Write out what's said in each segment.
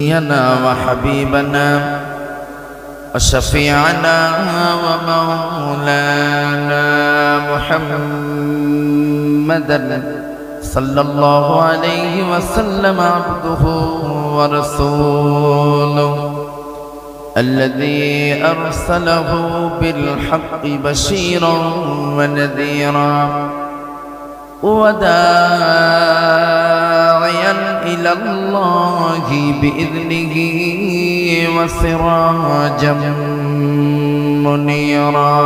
نبينا وحبيبنا وشفيعنا ومولانا محمدا صلى الله عليه وسلم عبده ورسوله الذي أرسله بالحق بشيرا ونذيرا وداعيا إلى الله بإذنه وسراجا منيرا.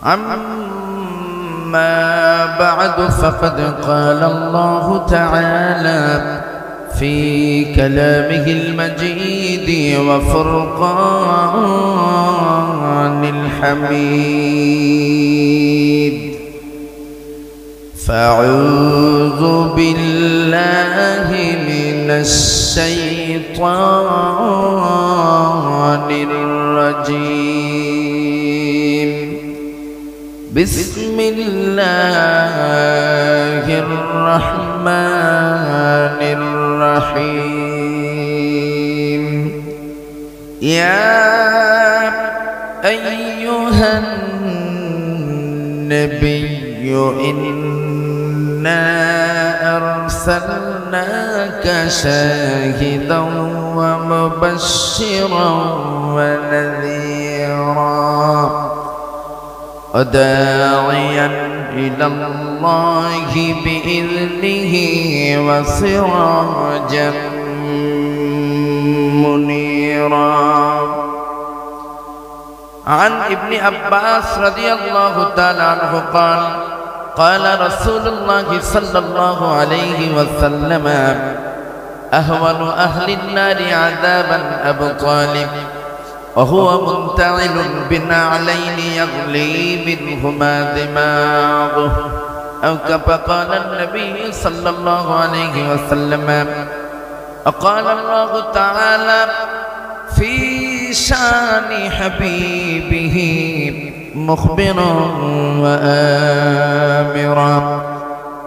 أما بعد فقد قال الله تعالى في كلامه المجيد وفرقان الحميد. فأعوذ بالله من الشيطان الرجيم. بسم الله الرحمن الرحيم. يا أيها النبي إنا أرسلناك شاهدا ومبشرا ونذيرا وداعيا إلى الله بإذنه وسراجا منيرا. عن ابن عباس رضي الله تعالى عنه قال قال رسول الله صلى الله عليه وسلم أهون أهل النار عذابا أبو طالب وهو منتعل بنعلين يغلي منهما دماغه أو كما قال النبي صلى الله عليه وسلم. وقال الله تعالى في شان حبيبه مخبرا وآمرا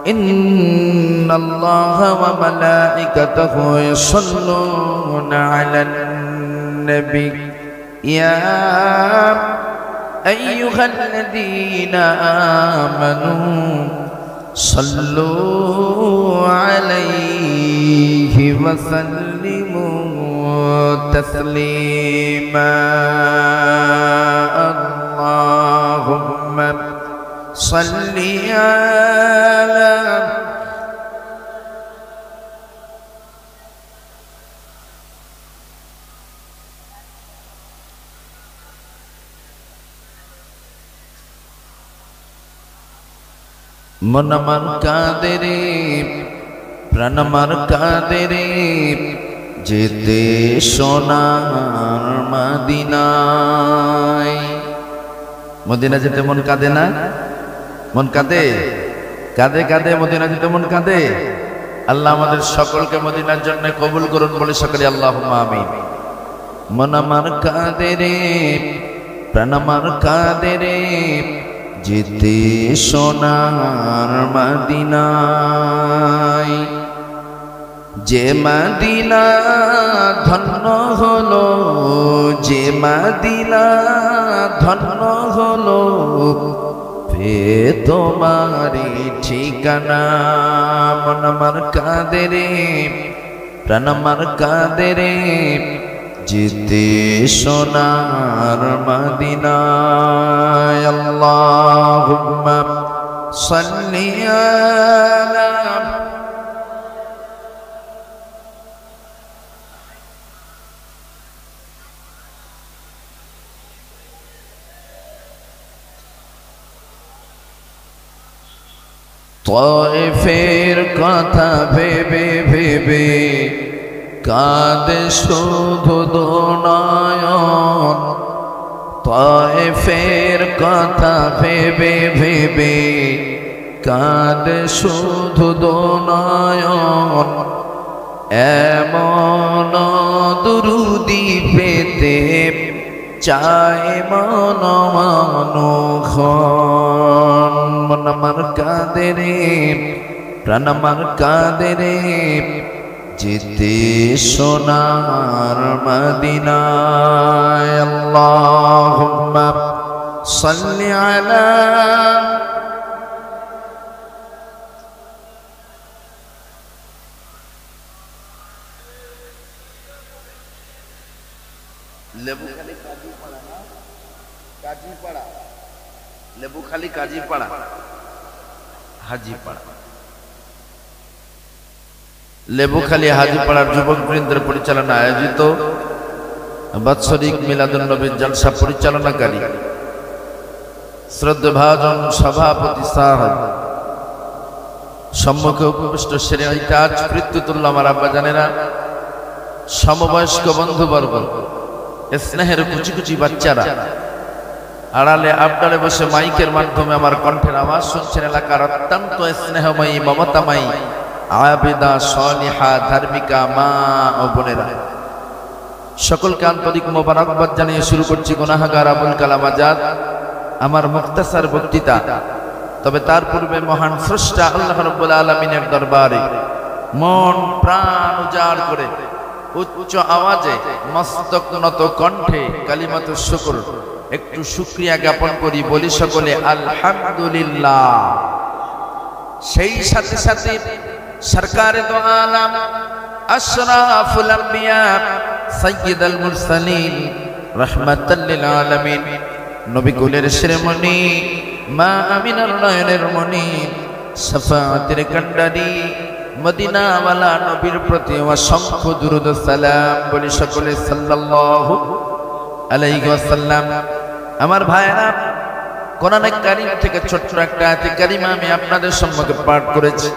إن الله وملائكته يصلون على النبي يا أيها الذين آمنوا صلوا عليه وسلموا تسليما. اللهم صل على मन मर कादेरे प्राण मर कादेरे जेते सोनार मदीनाय। मदीना जेते मन कादे ना? मन कादे कादे कादे मदीना जेते मन कादे। আল্লাহ আমাদের সকলকে মদিনার জন্য কবুল করুন বলে সকলে আল্লাহুম্মা আমিন। মন আমার কাঁদে রে প্রাণ আমার কাঁদে রে যেতে সোনার মদিনায়। যে মদিনা ধন্য হলো যে মদিনা ধন্য হলো পে তোমারি ঠিকানা। মন আমার কাঁদে রে প্রাণ আমার কাঁদে রে যেতে সোনার মদিনায়। আল্লাহুম্মা সাল্লি আলা তায়েফের কথা ভেবে ভেবে কাঁদে শুধু দোনয়ন। তায়েফের কথা ভেবে ভেবে কাঁদে শুধু দোনয়ন। এমন দুরুদি পেতে চায় মন মনোখন। মন আমার কাঁদে রে প্রাণ আমার কাঁদে রে যেতে সোনার মদিনায় আল্লাহুম্মা সাল্লি আলা লেবুখালী কাজীপাড়া না কাজীপাড়া লেবুখালী কাজীপাড়া হাজীপাড়া লেবুখালী হাজীপাড়ার যুবকবৃন্দের পরিচালনা আয়োজিত বাৎসরিক মিলাদুন্নবী জলসা পরিচালনাকারী শ্রদ্ধেভাজন সভাপতি সাহেব, সম্মুখে উপবিষ্ট সেরে কাজ পৃথ্বীতুল্লাহ আমার আব্বাজানেরা, সমবয়স্ক বন্ধুবর্গ, স্নেহের কুচি কুচি বাচ্চারা, আড়ালে আবডালে বসে মাইকের মাধ্যমে আমার কণ্ঠের আওয়াজ শুনছেন এলাকার অত্যন্ত স্নেহময়ী মমতাময়ী আবিদা সলিহা ধার্মিকা মা ও বোনেরা, সকলকে আন্তরিক মোবারকবাদ জানিয়ে শুরু করছি গুনাহগার আবুল কালাম আজাদ আমার মুখতাসার বক্তৃতা। তবে তার পূর্বে মহান স্রষ্টা আল্লাহ রাব্বুল আলামিনের দরবারে মন প্রাণ উজাড় করে উচ্চ আওয়াজে মস্তক নত কণ্ঠে কালিমাতুশ শুকর একটু শুকরিয়া জ্ঞাপন করি, বলি সকলে আলহামদুলিল্লাহ। সেই সাথে সাথে সরকারে দো আলম আশরাফুল আম্বিয়া সাইয়্যিদুল মুরসালিন রাহমাতাল লিল আলামিন, নবী কুলের শিরোমণি মা আমিনার নয়নের মণি শাফাআতের কান্ডারি মদিনাওয়ালা নবীর প্রতি অসংখ্য দুরূদ ও সালাম, বলি সকলে সাল্লাল্লাহু আলাইহি ওয়াসাল্লাম। আমার ভাইরা, কোরআনে কারীম থেকে ছোট্ট একটা আয়াতে কারিমা আমি আপনাদের সম্মুখে পাঠ করেছি।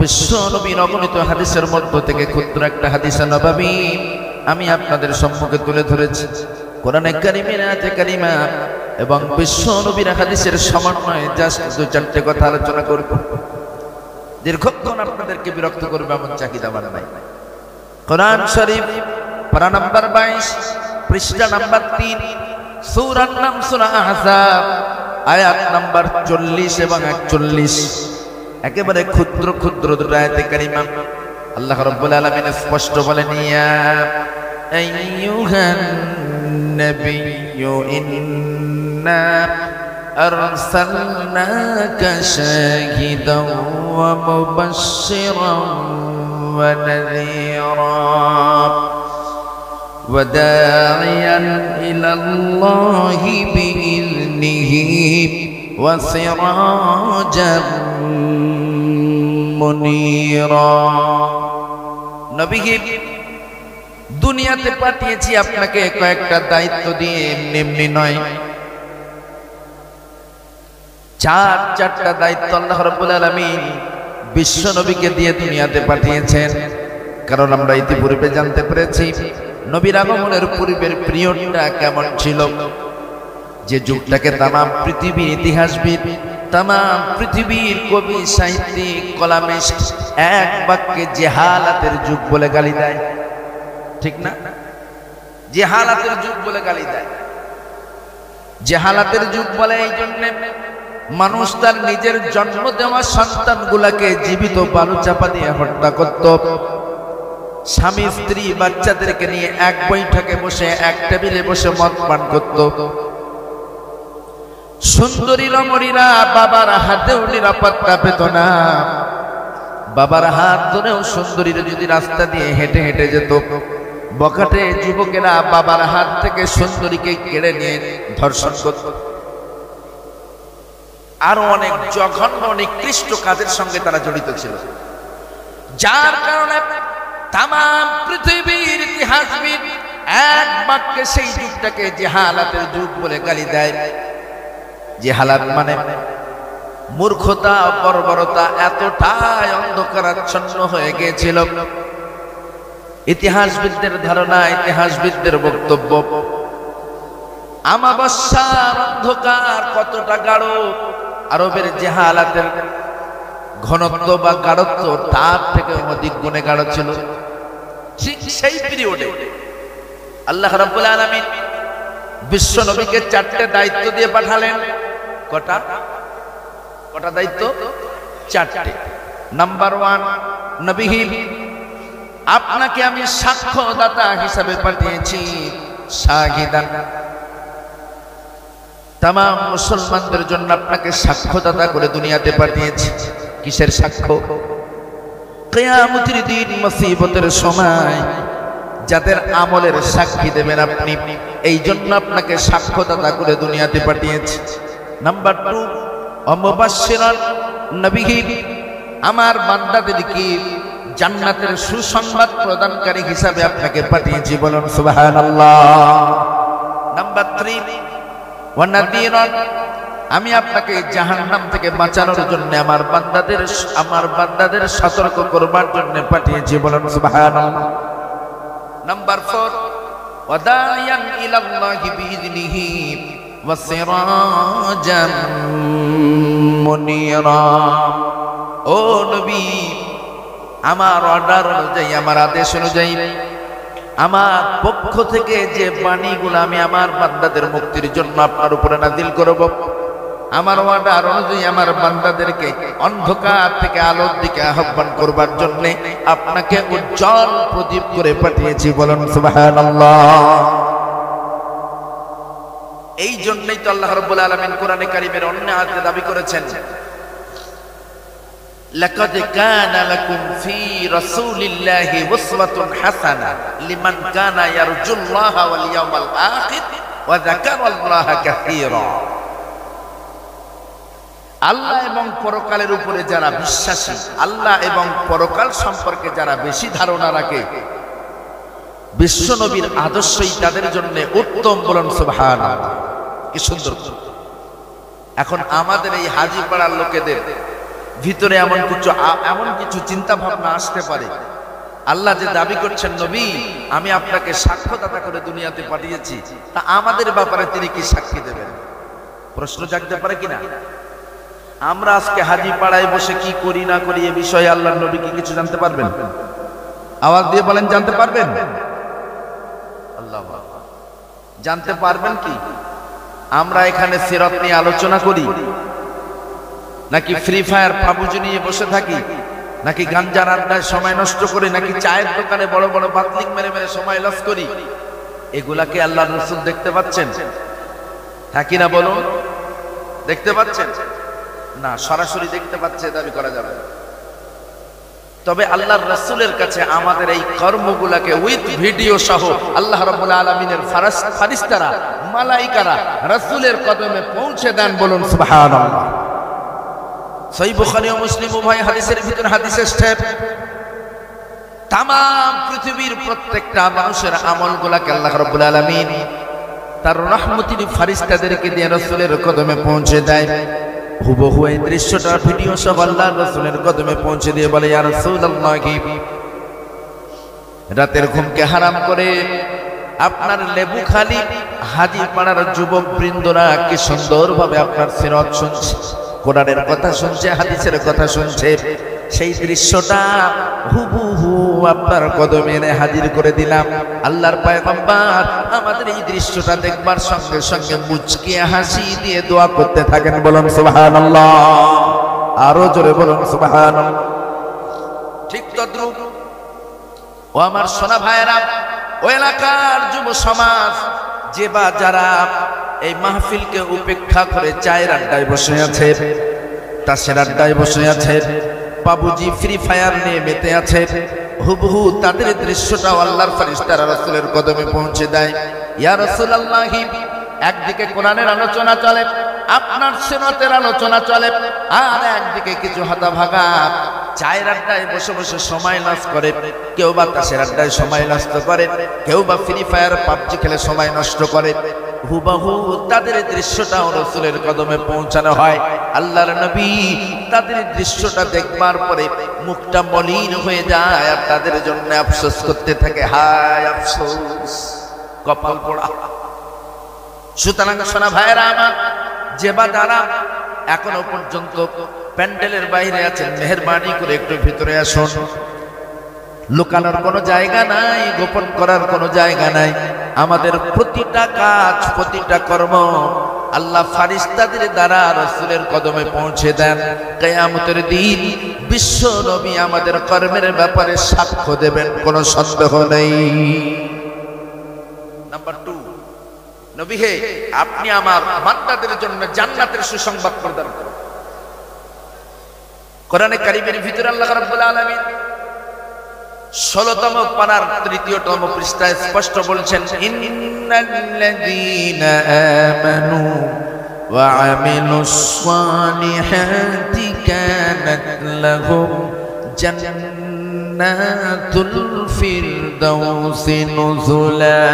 বিশ্ব নবীর অগণিত হাদিসের মধ্য থেকে ক্ষুদ্র একটা হাদিসে নববী আমি আপনাদের সম্মুখে তুলে ধরেছি। কোরআনে কারীমের আয়াতে কারিমা এবং বিশ্ব নবীর হাদিসের সমন্বয়ে জাস্ট দু চারটে কথা আলোচনা করব। দীর্ঘক্ষণ আপনাদেরকে বিরক্ত করবে এমন চাহিদা আমার নাই। কোরআন শরীফ পারা নাম্বার 22 পৃষ্ঠা নাম্বার 3, সূরার নাম সূরা আহজাব, আয়াত নাম্বার 40 এবং 41। একেবারে ক্ষুদ্র ক্ষুদ্র দুটো আয়াতে কারিমা আল্লাহ রাব্বুল আলামিন স্পষ্ট বলেন, ইয়া আইয়ুহান নাবিয়্যু ইন্না আরসালনাকা শাহিদান ওয়া মুবাশশিরান ওয়া নাযীরা ওয়া দা'iয়ান ইলাল্লাহি বিইذনিহি ওয়া সিরাজাম মুনীরা। নবী দুনিয়াতে পাঠিয়েছি আপনাকে কয়েকটা দায়িত্ব দিয়ে, এমনি এমনি নয়। চারটা দায়িত্ব আল্লাহ রাব্বুল আলামিন বিশ্ব নবীকে দিয়ে দুনিয়াতে পাঠিয়েছেন। কারণ আমরা ইতিপূর্বে জানতে পেরেছি নবীর আগমনের পূর্বের পিরিয়ডটা কেমন ছিল, যে যুগটাকে তামাম পৃথিবীর ইতিহাসবিদ, তামাম পৃথিবীর কবি, সাহিত্যিক, কলামিস্ট এক বাক্যে জেহালাতের যুগ বলে গালি দেয়। ঠিক না? জেহালাতের যুগ বলে গালি দেয়। জেহালাতের যুগ বলে এই জন্য, মানুষ তার নিজের জন্ম দেওয়া সন্তানগুলাকে জীবিত বালু চাপা দিয়ে হত্যা করত। স্বামী স্ত্রী বাচ্চাদেরকে নিয়ে এক বৈঠকে বসে এক টেবিলে বসে মদ পান করত। সুন্দরী রমণীরা বাবার হাতেও নিরাপত্তা পেত না। বাবার হাত ধরেও সুন্দরীরা যদি রাস্তা দিয়ে হেঁটে হেঁটে যেত, বখাটে যুবকেরা বাবার হাত থেকে সুন্দরীকে কেড়ে নিয়ে ধর্ষণ করত। আরো অনেক জঘন্য নিকৃষ্ট কাজের সঙ্গে তারা জড়িত ছিল, যার কারণে তামাম পৃথিবীর ইতিহাসবিদ এক বাক্যে সেই যুগটাকে জেহালাতের যুগ বলে গালি দেয়। জেহালাত মানে মূর্খতা, বর্বরতা এতটাই অন্ধকারাচ্ছন্ন হয়ে গিয়েছিল। ইতিহাসবিদদের ধারণা, ইতিহাসবিদদের বক্তব্য, আমাবস্যার অন্ধকার কতটা গাঢ়, আরবের জেহালাতের ঘনত্ব বা গাঢ়ত্ব তার থেকে অধিক গুণে গাঢ় ছিল। ঠিক সেই পিরিয়ডে আল্লাহ রাব্বুল আলামিন বিশ্ব নবীকে চারটে দায়িত্ব দিয়ে পাঠালেন। কটা দায়িত্ব? চারটে। নাম্বার 1, নবী আপনাকে আমি সাক্ষ্যদাতা হিসাবে পাঠিয়েছি, শাহিদান, তাম মুসলমানদের জন্য আপনাকে সাক্ষ্যদাতা করে দুনিয়াতে পাঠিয়েছি। কিসের সাক্ষ্য? কিয়ামতের দিন, মুসিবতের সময় যাদের আমলের সাক্ষী দেবেন আপনি, এই জন্য আপনাকে সাক্ষ্যদাতা করে দুনিয়াতে পাঠিয়েছি। নাম্বার 2, মুবাশশিরান নবিহি, আমার বান্দাদেরকে জান্নাতের সুসংবাদ প্রদানকারী হিসাবে আপনাকে পাঠিয়েছি, বলুন সুবহানাল্লাহ। নাম্বার 3, ওয়া নাযীরান, আমি আপনাকে জাহান্নাম থেকে বাঁচানোর জন্য আমার বান্দাদের সতর্ক করবার জন্য পাঠিয়েছি, বলুন সুবহানাল্লাহ। নাম্বার 4, ওয়া দাইয়ান ইলাল্লাহি বিইذনিহি ওয়া সিরাজাম মুনীরা। ও নবী, আমার অর্ডার অনুযায়ী, আমার আদেশ অনুযায়ী, আমার পক্ষ থেকে যে বাণীগুলো আমি আমার বান্দাদের মুক্তির জন্য আপনার উপরে নাযিল করব, আমার অর্ডার অনুযায়ী আমার বান্দাদেরকে অন্ধকার থেকে আলোর দিকে আহ্বান করবার জন্য আপনাকে উজ্জ্বল প্রদীপ করে পাঠিয়েছি, বলুন সুবহানাল্লাহ। এই জন্যই তো আল্লাহ রাব্বুল আলামিন কোরআনে কারীমের অন্য আয়াতে দাবি করেছেন, লাকাদ কানা লাকুম ফি রাসূলিল্লাহি উসওয়াতুন হাসানাহ লিমান কানা ইয়ারজুল্লাহা ওয়াল ইয়াউমাল আখির ওয়া যাকারাল্লাহা কাসীরা। আল্লাহ এবং পরকালের উপরে যারা বিশ্বাসী, আল্লাহ এবং পরকাল সম্পর্কে যারা বেশি ধারণা রাখে, বিশ্ব নবীর আদর্শই তাদের জন্য উত্তম, বলুন সুবহানাল্লাহ। কি সুন্দর! এখন আমাদের এই হাজীপাড়ার লোকেদের ভিতরে এমন কিছু চিন্তা ভাবনা আসতে পারে, আল্লাহ যে দাবি করছেন, নবী আমি আপনাকে সাক্ষ্যদাতা করে দুনিয়াতে পাঠিয়েছি, তা আমাদের ব্যাপারে তিনি কি সাক্ষী দেবেন? প্রশ্ন জাগতে পারে কিনা? আমরা আজকে হাজীপাড়ায় বসে কি করি না করি এ বিষয়ে আল্লাহর নবী কি কিছু জানতে পারবেন? আওয়াজ দিয়ে বলেন, জানতে পারবেন? আল্লাহ জানতে পারবেন কি? আমরা এখানে সিরাত নিয়ে আলোচনা করি, নাকি ফ্রি ফায়ার পাবজি নিয়ে বসে থাকি, নাকি গাঞ্জার আড্ডায় সময় নষ্ট করি, নাকি চায়ের দোকানে বড় বড় বাতলিক মেরে মেরে সময় লস করি? এগুলাকে আল্লাহর রাসূল দেখতে পাচ্ছেন? হ্যাঁ কিনা বলুন? দেখতে পাচ্ছেন না? সরাসরি দেখতে পাচ্ছে দাবি করা যাবে না। তবে আল্লাহর রাসূলের কাছে আমাদের এই কর্মগুলাকে উইথ ভিডিও সহ আল্লাহ রাব্বুল আলামিনের ফারিস্তারা, মালায়েকারা রাসূলের কদমে পৌঁছে দেন, বলুন সুবহানাল্লাহ। সহিহ বুখারী ও মুসলিম উভয় হাদিসের ভিতর হাদিস এসেছে, তাম পৃথিবীর প্রত্যেকটা মানুষের আমলগুলাকে আল্লাহ রাব্বুল আলামিন তার রহমতের ফারিস্তাদেরকে দিয়ে রাসূলের কদমে পৌঁছে দেয়। হুবহু এই দৃশ্যটা ভিডিও সহ আল্লাহর রাসূলের কদমে পৌঁছে দিয়ে বলে, ইয়া রাসূলুল্লাহ, রাতের ঘুমকে হারাম করে আপনার লেবুখালী হাজীপাড়ার যুবক বৃন্দরা কি সুন্দরভাবে আপনার সিরাত শুনছে, কোরআনের কথা শুনছে, হাদিসের কথা শুনছে। সেই দৃশ্যটা হুবহু আপনার কদমে এনে হাজির করে দিলাম। আল্লাহর পয়গম্বর আমাদের এই দৃশ্যটা দেখবার সঙ্গে সঙ্গে মুচকিয়ে হাসি দিয়ে দোয়া করতে থাকেন, বলুন সুবহানাল্লাহ। আরো জোরে বলুন সুবহানাল্লাহ। ঠিক তদ্রুপ ও আমার সোনা ভাইয়েরা, ও এলাকার যুব সমাজ যে বা যারা এই মাহফিলকে উপেক্ষা করে চায়ের আড্ডায় বসে আছে, তাসের আড্ডায় বসে আছে, পাবজি ফ্রি ফায়ার নিয়ে মেতে আছে, হুবহু তাদের দৃশ্যটাও আল্লাহর ফেরেশতারা রাসূলের কদমে পৌঁছে দেয়। ইয়া রাসূলুল্লাহ, একদিকে কোরআনের আলোচনা চলে, আপনার সিরাতের আলোচনা চলে, আর একদিকে কিছু হতভাগা চায়ের আড্ডায় বসে বসে সময় নষ্ট করে, কেউ বা তাসের আড্ডায় সময় নষ্ট করে, কেউ বা ফ্রি ফায়ার পাবজি খেলে সময় নষ্ট করে। হুবহু তাদের দৃশ্যটাও রাসূলের কদমে পৌঁছানো হয়। আল্লাহর নবী তাদের দৃশ্যটা দেখবার পরে মুখটা মলিন হয়ে যায়, আর তাদের জন্য আফসোস করতে থাকে, হায় আফসোস, কপাল পোড়া। সুতরাং সোনা ভাইয়েরা আমার, যে বা যারা এখনো পর্যন্ত প্যান্ডেলের বাইরে আছেন, মেহেরবানি করে একটু ভিতরে আসুন। লুকানোর কোনো জায়গা নাই, গোপন করার কোনো জায়গা নাই। আমাদের প্রতিটা কাজ, প্রতিটা কর্ম আল্লাহ ফারিস্তাদের দ্বারা রাসূলের কদমে পৌঁছে দেন। কিয়ামতের দিন বিশ্ব নবী আমাদের কর্মের ব্যাপারে সাক্ষ্য দেবেন, কোনো সন্দেহ নেই। নাম্বার 2, নবী হে আপনি আমার বান্দাদের জন্য জান্নাতের সুসংবাদ প্রদান করুন। কোরআনে কারীমের ভিতরে আল্লাহ রাব্বুল আলামিন 16তম পারার 3য়তম পৃষ্ঠায় স্পষ্ট বলছেন, ইন্নাল্লাযীনা আমানু ওয়া আমিলুস সালিহাতি কানাত লাহুম জান্নাতুল ফিরদাউসি নুজুলা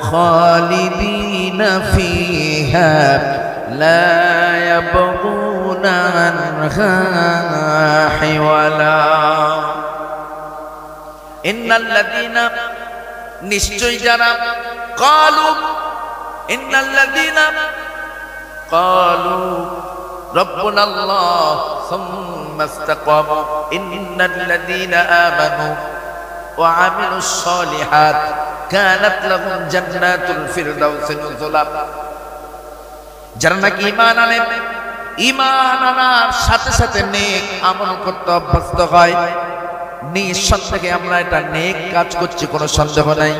খালিদিনা ফিহা লা ইয়াবগুনা আনহা হিওয়ালা। ইন্নাল্লাযীনা নিশ্চয় যারা ক্বালু ইন্নাল্লাযীনা ক্বালু রাব্বুনাল্লাহ সুম্মা ইসতাকামু ইন্নাল্লাযীনা আমানু ওয়া আমিলুস সালিহাত কানাত লাহুম জান্নাতুল ফিরদাউসি নুজুলা। যারা নাকি ঈমান আনে, ঈমান আনার সাথে সাথে নেক আমল করতে অভ্যস্ত হয়, নিঃসন্দেহে আমরা এটা নেক কাজ করছি, কোনো সন্দেহ নাই।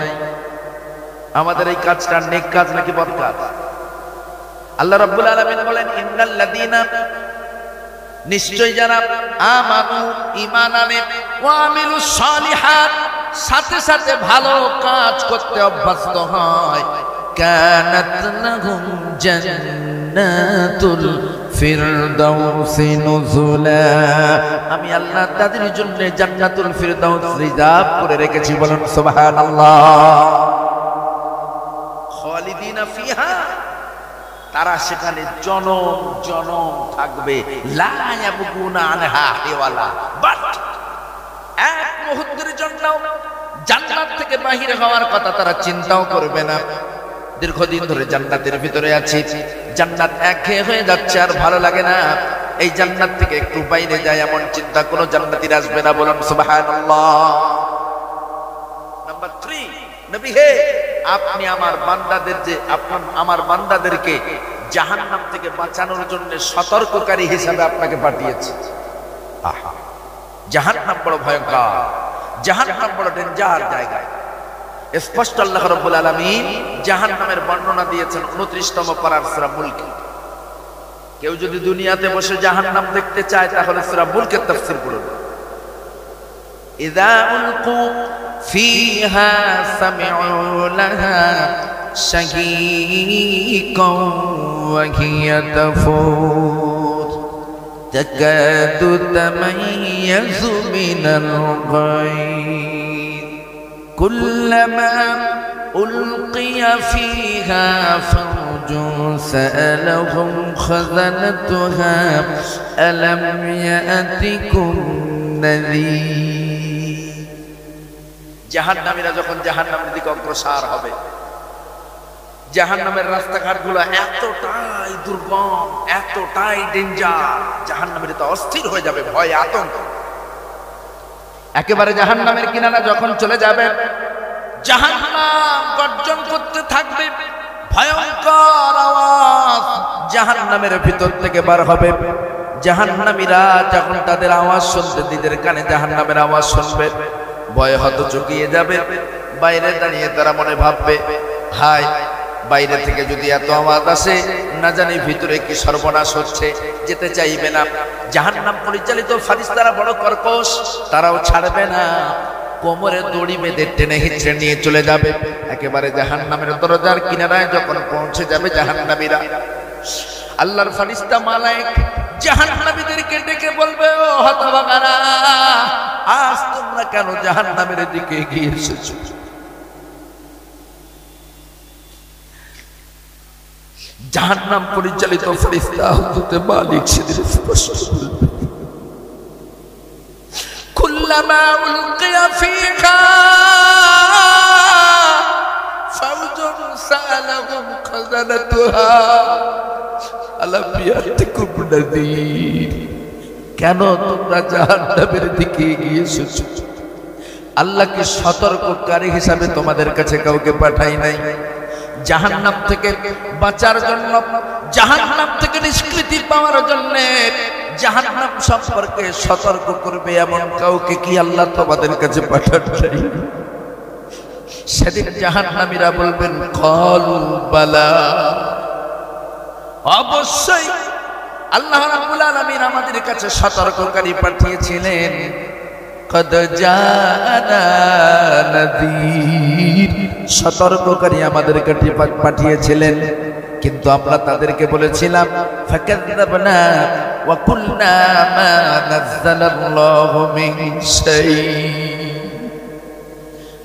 আমাদের এই কাজটা নেক কাজ নাকি বদ কাজ? আল্লাহ রাব্বুল আলামিন বলেন, ইন্নাল্লাযীনা নিশ্চয় যারা আমানু ঈমান আনে ওয়া আমিলুস সালিহাত সাথে সাথে ভালো কাজ করতে অভ্যস্ত হয়, কানাত লাহুম জান্নাতুল ফিরদাউসি নুজুলা। আমি আল্লাহ তাদের জন্য জান্নাতুল ফিরদাউস রিজার্ভ করে রেখেছি, বলুন সুবহানাল্লাহ। খালিদিনা ফিহা, তারা সেখানে জনম জনম থাকবে, লা ইয়াবগুনা আনহা হিওয়ালা। বাট এক মুহূর্তের জন্য জান্নাত থেকে বাহির হওয়ার কথা তারা চিন্তাও করবে না। দীর্ঘদিন ধরে জান্নাতের ভিতরে আছি, জান্নাত একঘেয়ে হয়ে যাচ্ছে, আর ভালো লাগে না, এই জান্নাত থেকে একটু বাইরে যায় এমন চিন্তা কোনো জান্নাতীর আসবে না, বলুন সুবহানাল্লাহ। নাম্বার 3, নবী হে আপনি আমার বান্দাদেরকে জাহান্নাম থেকে বাঁচানোর জন্য সতর্ককারী হিসাবে আপনাকে পাঠিয়েছি। আহা, জাহান্নাম বড় ভয়ঙ্কর, জাহান্নাম বড় ডেঞ্জার জায়গা। স্পষ্ট আল্লাহ রাব্বুল আলামিন জাহান্নামের বর্ণনা দিয়েছেন 29তম পারার সূরা মুলক। কেউ যদি দুনিয়াতে বসে জাহান্নাম দেখতে চায় তাহলে সূরা মুলকের তাফসীর পড়ুন। ইযা উলকু ফিহা সামিউ লাহা শাহীকাও ওয়া হিয়া তাফুর তাকাদু তামাইয়াযু মিনাল গায়ব কুল্লামা উলকিয়া ফিহা ফাওজুন সাআলাহুম খাযানাতুহা আলাম ইয়াতিকুম নাযীর। জাহান্নামীরা যখন জাহান্নামের দিকে অগ্রসর হবে, জাহান্নামের রাস্তাঘাটগুলো এতটাই দুর্গম, এতটাই ডেঞ্জার, জাহান্নামীরা তো অস্থির হয়ে যাবে, ভয় আতঙ্ক। একেবারে জাহান্নামের কিনারা যখন চলে যাবে, জাহান্নাম গর্জন করতে থাকবে, ভয়ঙ্কর আওয়াজ জাহান্নামের ভিতর থেকে বার হবে। জাহান্নামীরা যখন তাদের আওয়াজ শুনতে, দিদের কানে জাহান্নামের আওয়াজ শুনবে, ভয়ে হত চকিয়ে যাবে। বাইরে দাঁড়িয়ে তারা মনে ভাববে, হায়, বাইরে থেকে যদি এত আওয়াজ আসে, না জানি ভিতরে কি সর্বনাশ হচ্ছে, যেতে চাইবে না। জাহান্নাম পরিচালিত ফারিস্তারা বড় কর্কশ, তারাও ছাড়বে না, কোমরে দড়ি বেঁধে টেনে হিঁচড়ে নিয়ে চলে যাবে। একেবারে জাহান্নামের দরজার কিনারায় যখন পৌঁছে যাবে জাহান্নামীরা, আল্লাহর ফারিস্তা মালায়েক জাহান্নামীদেরকে ডেকে বলবে, ও হতভাগারা, আজ তোমরা কেন জাহান্নামের দিকে এগিয়ে এসেছো? জাহান্নাম পরিচালিত ফেরেশতা হযরত মালিক সেদিন স্পষ্ট বলবে, কুল্লামা উলকিয়া ফিহা ফাওজুন সাআলাহুম খাযানাতুহা আলাম ইয়াতিকুম নাযীর। কেন তোমরা জাহান্নামের দিকে এগিয়ে এসেছো? আল্লাহকে সতর্ককারী হিসাবে তোমাদের কাছে কাউকে পাঠাই নাই। জাহান্নাম থেকে বাঁচার জন্য, জাহান্নাম থেকে নিষ্কৃতি পাওয়ার জন্য, জাহান্নাম সম্পর্কে সতর্ক করবে এমন কাউকে কি আল্লাহ তোমাদের কাছে পাঠান নাই? সেদিন জাহান্নামীরা বলবেন ক্বালু বালা, অবশ্যই আল্লাহ রাব্বুল আলামিন আমাদের কাছে সতর্ককারী পাঠিয়েছিলেন। কদ জাআনা নাযীর, সতর্ককারী আমাদের কাছে পাঠিয়েছিলেন, কিন্তু আমরা তাদেরকে বলেছিলাম ফাকাযযাবনা ওয়া কুলনা মা নাযালাল্লাহু মিন শাই।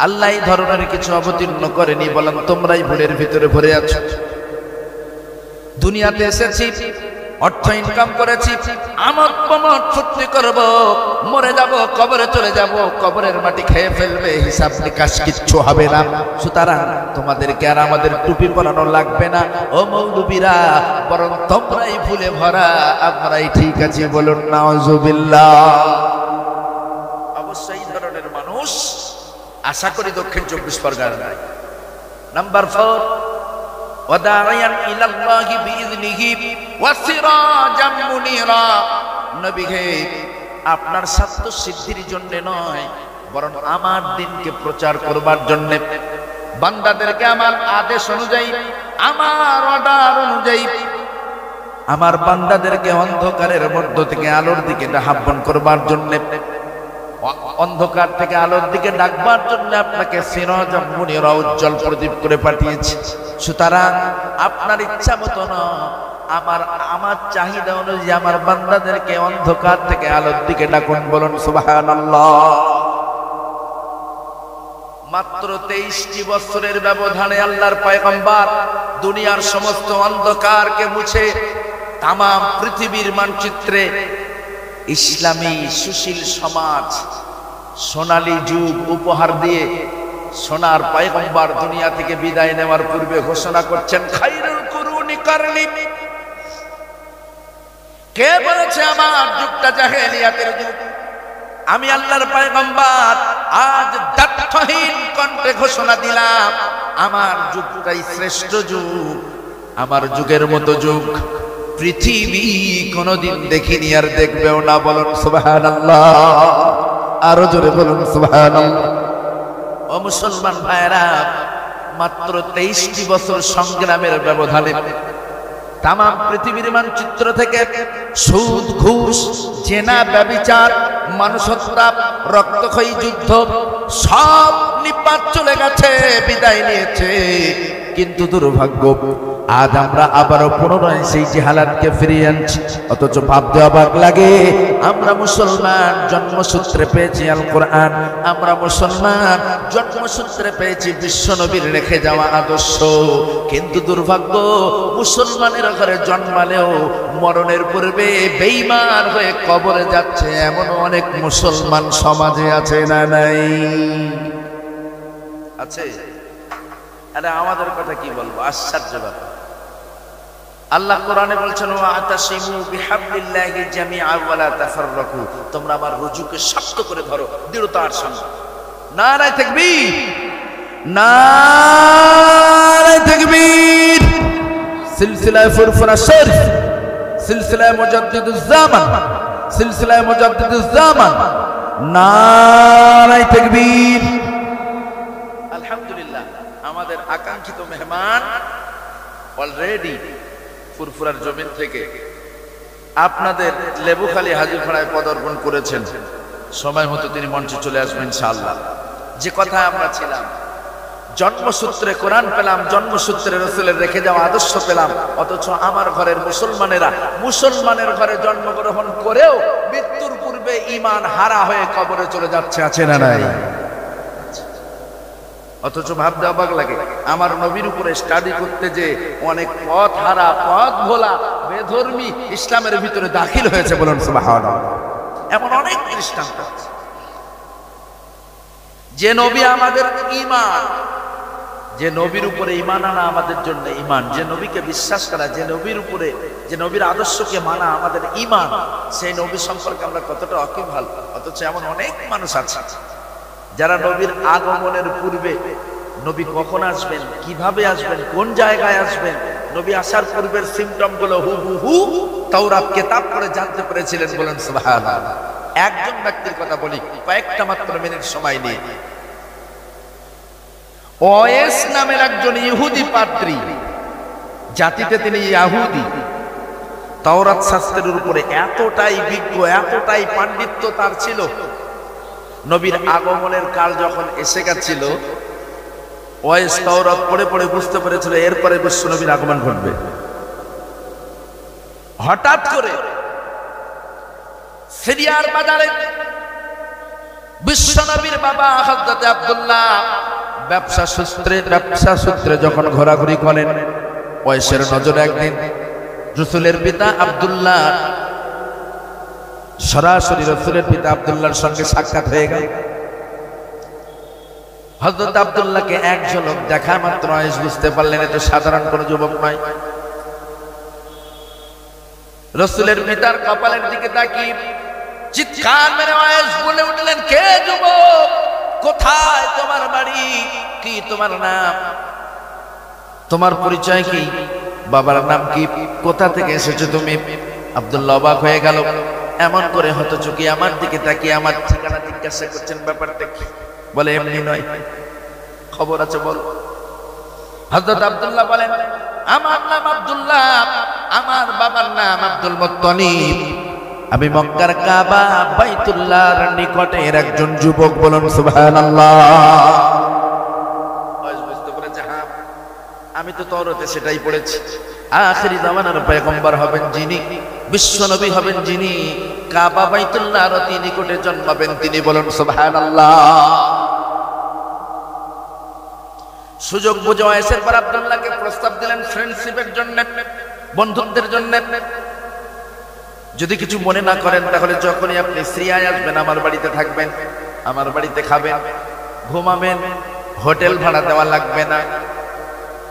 আল্লাহ এই ধরনের কিছু অবতীর্ণ করেনি, বলেন তোমরাই ভুলের ভিতরে ভরে আছো। দুনিয়াতে এসেছি, অর্থ ইনকাম করেছি, আমোদ প্রমোদ ফুর্তি করব, মরে যাব, কবরে চলে যাব, কবরের মাটি খেয়ে ফেলবে, হিসাব নিকাশ কিচ্ছু হবে না। সুতরাং তোমাদেরকে আর আমাদের টুপি পরানো লাগবে না ও মৌলবীরা, বরং তোমরাই ভুলে ভরা, আমরাই ঠিক আছি। বলুন নাউজুবিল্লাহ। অবশ্যই এই ধরনের মানুষ আশা করি দক্ষিণ 24 পরগনায়। নাম্বার 4, ওয়াদাইয়ান ইলাল্লাহি বিইযনিহি ওয়া সিরাজাম মুনিরা। নবী হে, আপনার স্বার্থ সিদ্ধির জন্য নয়, বরং আমার দিনকে প্রচার করবার জন্য, বান্দাদেরকে আমার আদেশ অনুযায়ী, আমার অর্ডার অনুযায়ী, আমার বান্দাদেরকে অন্ধকারের মধ্য থেকে আলোর দিকে আহ্বান করবার জন্য, অন্ধকার থেকে আলোর দিকে ডাকবার জন্য আপনাকে সিরাজাম মুনিরা, উজ্জ্বল প্রদীপ করে পাঠিয়েছি। সুতরাং আপনার ইচ্ছা মতো না, আমার চাহিদা অনুযায়ী আমার বান্দাদেরকে অন্ধকার থেকে আলোর দিকে ডাকুন। বলুন সুবহানাল্লাহ। মাত্র 23টি বছরের ব্যবধানে আল্লাহর পয়গম্বর দুনিয়ার সমস্ত অন্ধকারকে মুছে তামাম পৃথিবীর মানচিত্রে ইসলামী সুশীল সমাজ, সোনালী যুগ উপহার দিয়ে সোনার পয়গম্বর দুনিয়া থেকে বিদায় নেওয়ার পূর্বে ঘোষণা করছেন খায়রুল কুরুনি কারনি। কে বলেছে আমার যুগটা জাহেলিয়াতের যুগ? আমি আল্লাহর পয়গম্বর আজ দায়িত্বহীন কণ্ঠে ঘোষণা দিলাম আমার যুগটাই শ্রেষ্ঠ যুগ। আমার যুগের মতো যুগ পৃথিবী কোনদিন দেখিনি, আর দেখবেও না। বলুন সুবহানাল্লাহ। আরো জোরে বলুন সুবহানাল্লাহ। ও মুসলমান ভাইরা, মাত্র 23টি বছর সংগ্রামের ব্যবধানে তামাম পৃথিবীর মানচিত্র থেকে সুদ, ঘুষ, জেনা, ব্যভিচার, মানুষ হত্যা, রক্তক্ষয়ী যুদ্ধ সব নিপাত চলে গেছে, বিদায় নিয়েছে। কিন্তু দুর্ভাগ্য, আজ আমরা আবারও পুনরায় সেই জিহালাতকে ফিরিয়ে আনছি। অথচ ভাবতে অবাক লাগে, আমরা মুসলমান জন্মসূত্রে পেয়েছি আল কোরআন, আমরা মুসলমান জন্মসূত্রে পেয়েছি বিশ্বনবীর রেখে যাওয়া আদর্শ। কিন্তু দুর্ভাগ্য, মুসলমানের ঘরে জন্মালেও মরণের পূর্বে বেঈমান হয়ে কবরে যাচ্ছে এমন অনেক মুসলমান সমাজে আছে না নাই? আছে। আরে আমাদের কথা কি বলবো, আশ্চর্য ব্যাপার। আল্লাহ কোরআনে বলছেন ওয়াতাসিমু বিহাবলিল্লাহি জামিআ ওয়া লা তাফাররাকু, তোমরা আমার রুজুকে শক্ত করে ধরো দৃঢ়তার সঙ্গে। নারে তাকবীর, নারে তাকবীর। সিলসিলায়ে ফুরফুরা শরীফ, সিলসিলায়ে মুজাদ্দিদুজ জামান, সিলসিলায়ে মুজাদ্দিদুজ জামান, নারে তাকবীর। আলহামদুলিল্লাহ, আমাদের আকাঙ্ক্ষিত মেহমান অলরেডি ফুরফুরার জমিন থেকে আপনাদের লেবুখালী হাজীপাড়ায় পদার্পণ করেছেন। সময় মতো তিনি মঞ্চে চলে আসবেন ইনশাআল্লাহ। যে কথা আমরা ছিলাম, জন্মসূত্রে কোরআন পেলাম, জন্মসূত্রে রাসূলের রেখে যাওয়া আদর্শ পেলাম, অথচ আমার ঘরের মুসলমানেরা মুসলমানের ঘরে জন্মগ্রহণ করেও মৃত্যুর পূর্বে ঈমান হারা হয়ে কবরে চলে যাচ্ছে। আছে না নাই? অথচ ভাবতে অবাক লাগে, আমার নবীর উপরে স্টাডি করতে যে অনেক পথ হারা, পথ ভোলা, বেধর্মী ইসলামের ভিতরে দাখিল হয়েছে। বলুন সুবহানাল্লাহ। এমন অনেক দৃষ্টান্ত আছে। যে নবী আমাদের ঈমান, যে নবীর উপরে ঈমান আনা আমাদের জন্য ঈমান, যে নবীকে বিশ্বাস করা, যে নবীর উপরে, যে নবীর আদর্শকে মানা আমাদের ঈমান, সেই নবী সম্পর্কে আমরা কতটা ওয়াকিবহাল। অথচ এমন অনেক মানুষ আছে যারা নবীর আগমনের পূর্বে, নবী কখন আসবেন, কিভাবে আসবেন, কোন জায়গায় আসবেন, নবী আসার পূর্বের সিমটম গুলো হুবহু তাওরাত কিতাব পড়ে জানতে পেরেছিলেন, বলেন সুবহানাল্লাহ। একজন ব্যক্তির কথা বলি, কয়েকটা মাত্র মিনিট সময় নিয়ে। ওয়েস নামের একজন ইহুদি পাদ্রী, জাতিতে তিনি ইহুদি, তাওরাত শাস্ত্রের উপরে এতটাই বিজ্ঞ, এতটাই পাণ্ডিত্য তার ছিল, নবীর আগমনের কাল যখন এসে গেছিল, ওয়েস তাওরাত পড়ে পড়ে বুঝতে পেরেছিল এরপরে বিশ্ব নবীর আগমন ঘটবে। হঠাৎ করে সিরিয়ার বাজারে বিশ্ব নবীর বাবা হযরত আব্দুল্লাহ ব্যবসা সূত্রে যখন ঘোরাঘুরি করেন, ওয়েসের নজরে একদিন রাসূলের পিতা আব্দুল্লাহ, সরাসরি রাসূলের পিতা আব্দুল্লাহর সঙ্গে সাক্ষাৎ হয়ে গেল। হযরত আব্দুল্লাহকে এক ঝলক দেখা মাত্র ওয়েস বুঝতে পারলেন এ তো সাধারণ কোন যুবক নয়। রাসূলের পিতার কপালের দিকে তাকিয়ে চিৎকার মেরে ওয়েস বলে উঠলেন, কে যুবক, কোথায় তোমার বাড়ি, কি তোমার নাম, তোমার পরিচয় কি, বাবার নাম কি, কোথা থেকে এসেছো তুমি? আব্দুল্লাহ অবাক হয়ে গেল, এমন করে হতচকি আমার দিকে তাকিয়ে আমার ঠিকানা জিজ্ঞাসা করছেন, ব্যাপারটা কি? বলে এমনি নয়, খবর আছে বল। হযরত আব্দুল্লাহ বলেন, আমার নাম আব্দুল্লাহ, আমার বাবার নাম আব্দুল মুত্তালিব, আমি মক্কার কাবা বাইতুল্লাহর নিকটের একজন যুবক, বলুন সুবহানাল্লাহ। বুঝতে পেরেছে, হ্যাঁ আমি তো তাওরাতে সেটাই পড়েছি, আখিরি জামানার পয়গম্বর হবেন যিনি, বিশ্ব নবী হবেন যিনি, কাবা বাইতুল্লাহর অতি নিকটে জন্মাবেন তিনি, বলুন সুবহানাল্লাহ। সুযোগ বুঝে ওয়েসের পর আব্দুল্লাহকে প্রস্তাব দিলেন ফ্রেন্ডশিপের জন্য, বন্ধুত্বের জন্য। যদি কিছু মনে না করেন তাহলে যখনই আপনি সিরিয়ায় আসবেন আমার বাড়িতে থাকবেন, আমার বাড়িতে খাবেন, ঘুমাবেন, হোটেল ভাড়া দেওয়া লাগবে না,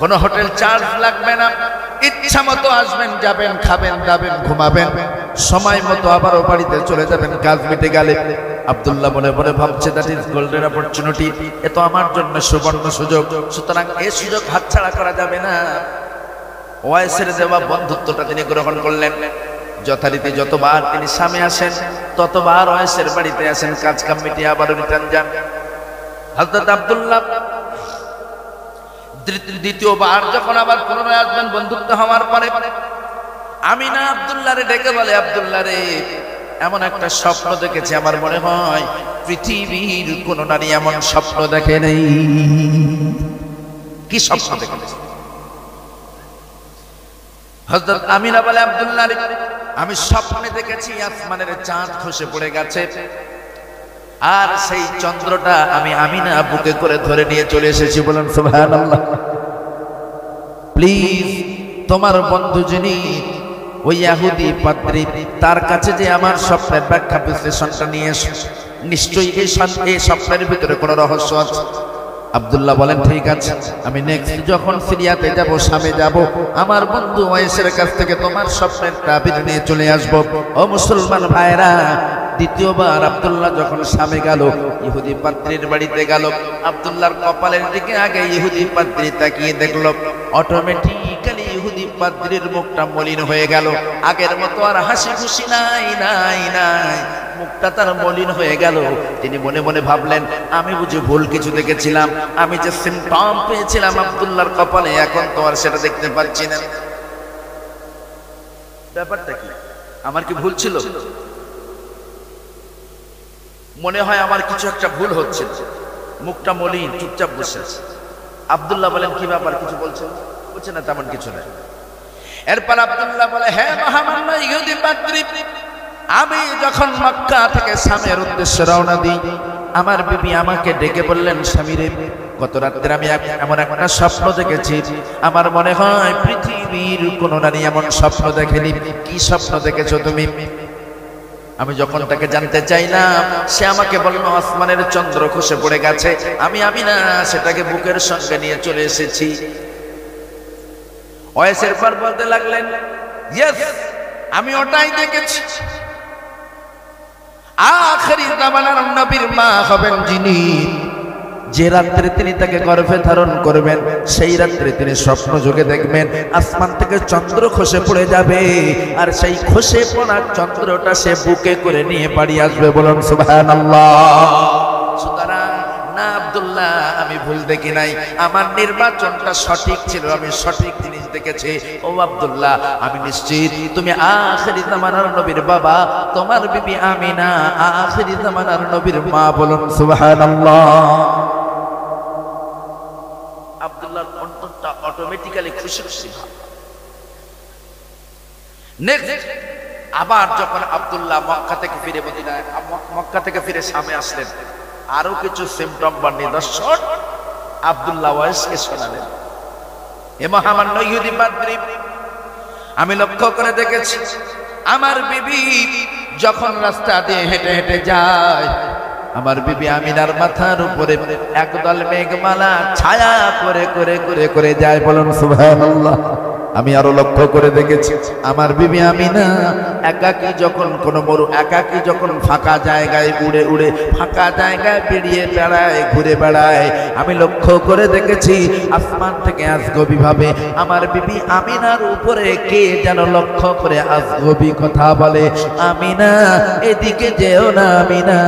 কোনো হোটেল চার্জ লাগবে না, ইচ্ছা মতো আসবেন, যাবেন, খাবেন, দাবেন, ঘুমাবেন, সময় মতো আবারও বাড়িতে চলে যাবেন কাজ মিটে গেলে। আব্দুল্লাহ মনে মনে ভাবছে দ্যাট ইজ গোল্ডেন অপরচুনিটি, এ তো আমার জন্য সুবর্ণ সুযোগ, সুতরাং এই সুযোগ হাতছাড়া করা যাবে না। ওয়েসের দেওয়া বন্ধুত্বটা তিনি গ্রহণ করলেন। যথারীতি যতবার তিনি সামনে আসেন ততবার ওয়েসের বাড়িতে আসেন, কাজ কাম মিটিয়ে আবারও রিটার্ন যান। হযরত আব্দুল্লাহ দ্বিতীয়বার যখন আবার পুনরায় আসবেন বন্ধুত্ব হওয়ার পরে, আমিনা আব্দুল্লাহরে ডেকে বলে, আব্দুল্লাহ রে, এমন একটা স্বপ্ন দেখেছি, আমার মনে হয় পৃথিবীর কোন নারী এমন স্বপ্ন দেখে নেই। কি স্বপ্ন দেখেছি? হযরত আমিনা বলে, আব্দুল্লাহ রে, আমি স্বপ্নে দেখেছি আসমানের চাঁদ খসে পড়ে গেছে, আর সেই চন্দ্রটা আমি আমিনা বুকে করে ধরে নিয়ে চলে এসেছি, বলেন সুবহানাল্লাহ। প্লিজ তোমার বন্ধু যিনি ওই ইহুদি পাদ্রী, তার কাছে যে আমার স্বপ্নের ব্যাখ্যা বিশ্লেষণটা নিয়ে এসো, নিশ্চয়ই এই স্বপ্নের ভিতরে কোনো রহস্য আছে। আব্দুল্লাহ বলেন, ঠিক আছে, আমি নেক্সট যখন সিরিয়াতে যাব, শামে যাব, আমার বন্ধু ওয়েসের কাছ থেকে তোমার স্বপ্নের তাবিজ নিয়ে চলে আসব। ও মুসলমান ভাইরা, দ্বিতীয়বার আব্দুল্লাহ যখন শামে গেল, ইহুদি পাদ্রীর বাড়িতে গেল, আব্দুল্লাহর কপালের দিকে আগে ইহুদি পাদ্রী তাকিয়ে দেখলো, অটোমেটিক্যালি ইহুদি পাদ্রীর মুখটা মলিন হয়ে গেল, আগের মতো আর হাসি খুশি নাই, মুখটা তার মলিন হয়ে গেল। তিনি মনে মনে ভাবলেন, আমি বুঝি ভুল কিছু দেখেছিলাম, আমি যে সিম্পটম পেয়েছিলাম আব্দুল্লাহর কপালে, এখন তো আর সেটা দেখতে পাচ্ছি না। ব্যাপারটা কি? আমার কি ভুল ছিল? মনে হয় আমার কিছু একটা ভুল হচ্ছে। মুখটা মলিন, চুপচাপ বসে আছে। আব্দুল্লাহ বলেন, কি ব্যাপার, কিছু বলছেন? বলছে না, তেমন কিছু না। এরপর আব্দুল্লাহ বলে, হ্যাঁ মহামান্য ইহুদি পাদ্রী, আমি যখন মক্কা থেকে শামের উদ্দেশ্যে রওনা দিই, আমার বিবি আমাকে ডেকে বললেন, স্বামী রে, গত রাত্রে আমি এমন একটা স্বপ্ন দেখেছি, আমার মনে হয় পৃথিবীর কোন নারী এমন স্বপ্ন দেখেনি। কি স্বপ্ন দেখেছো তুমি? আমি যখন তাকে জানতে চাইলাম, সে আমাকে বলল আসমানের চন্দ্র খসে পড়ে গেছে, আমি না সেটাকে বুকের সঙ্গে নিয়ে চলে এসেছি। ওয়েসের পর বলতে লাগলেন, ইয়েস, আমি ওটাই দেখেছি। আখিরি জামানার নবীর মা হবেন যিনি, যে রাত্রে তিনি তাকে গর্ভে ধারণ করবেন সেই রাত্রে তিনি স্বপ্ন যোগে দেখবেন আসমান থেকে চন্দ্র খসে পড়ে যাবে, আর সেই খসে পড়া চন্দ্রটা সে বুকে করে নিয়ে বাড়ি আসবে। বলুন সুবহানাল্লাহ। সুতরাং না আব্দুল্লাহ, আমি ভুল দেখি নাই, আমার নির্বাচনটা সঠিক ছিল, আমি সঠিক জিনিস দেখেছি। ও আব্দুল্লাহ, আমি নিশ্চিত তুমি আখিরি জামানার নবীর বাবা, তোমার বিবি আমিনা আখিরি জামানার নবীর মা। বলুন সুবহানাল্লাহ। আব্দুল্লাহর অন্তরটা অটোমেটিক্যালি খুশি খুশি হয়। নেক্সট, আবার যখন আব্দুল্লাহ মক্কা থেকে ফিরে মদিনায়, মক্কা থেকে ফিরে সামনে আসলেন, আরো কিছু সিমটম বা নিদর্শন আব্দুল্লাহ ওয়াইসকে শোনালেন। এ মহামান্য ইহুদি পাদ্রী, আমি লক্ষ্য করে দেখেছি আমার বিবি যখন রাস্তা দিয়ে হেঁটে হেঁটে যায়, আমার বিবি আমিনার মাথার উপরে একদল মেঘমালা ছায়া করে করে করে করে যায়। বলুন সুবহানাল্লাহ। আমি আরো লক্ষ্য করে দেখেছি আমার বিবি আমিনা একাকী যখন একাকী যখন ফাঁকা জায়গায় উড়ে উড়ে ফাঁকা জায়গায় বেরিয়ে বেড়ায়, ঘুরে বেড়ায়, আমি লক্ষ্য করে দেখেছি আসমান থেকে আজগবি ভাবে আমার বিবি আমিনার উপরে কে যেন লক্ষ্য করে আজগবি কথা বলে, আমিনা এদিকে যেও না, আমিনা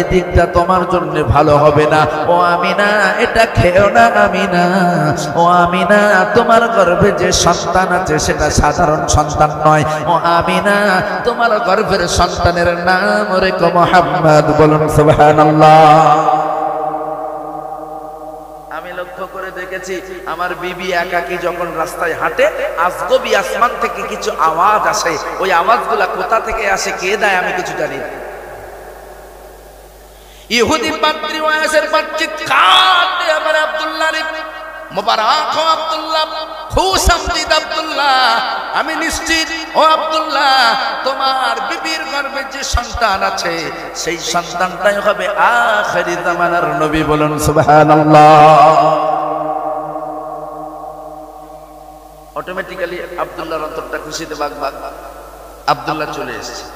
এদিকটা তোমার জন্য ভালো হবে না, ও আমিনা এটা খেও না, আমিনা ও আমিনা তোমার গর্ভে যে সন্তান আছে সেটা সাধারণ সন্তান নয়, ও আমিনা তোমার গর্ভের সন্তানের নাম রেখো মুহাম্মদ। বলুন সুবহানাল্লাহ। আমি লক্ষ্য করে দেখেছি আমার বিবি একাকী যখন রাস্তায় হাঁটে আজগবি আসমান থেকে কিছু আওয়াজ আসে, ওই আওয়াজগুলা কোথা থেকে আসে, কে দেয়, আমি কিছু জানি না। ইহুদি পাদ্রী ওয়াইসের বাচ্চা কাঁদে আমার আব্দুল্লাহ রে, মুবারক হো আব্দুল্লাহ, খুশামদীদ আব্দুল্লাহ, আমি নিশ্চিত ও আব্দুল্লাহ তোমার বিবির গর্ভে যে সন্তান আছে সেই সন্তানটাই হবে আখিরি জামানার নবী। বলুন সুবহানাল্লাহ। অটোমেটিক্যালি আব্দুল্লাহর অন্তরটা খুশিতে বাগবাগ। আব্দুল্লাহ চলে এসেছে,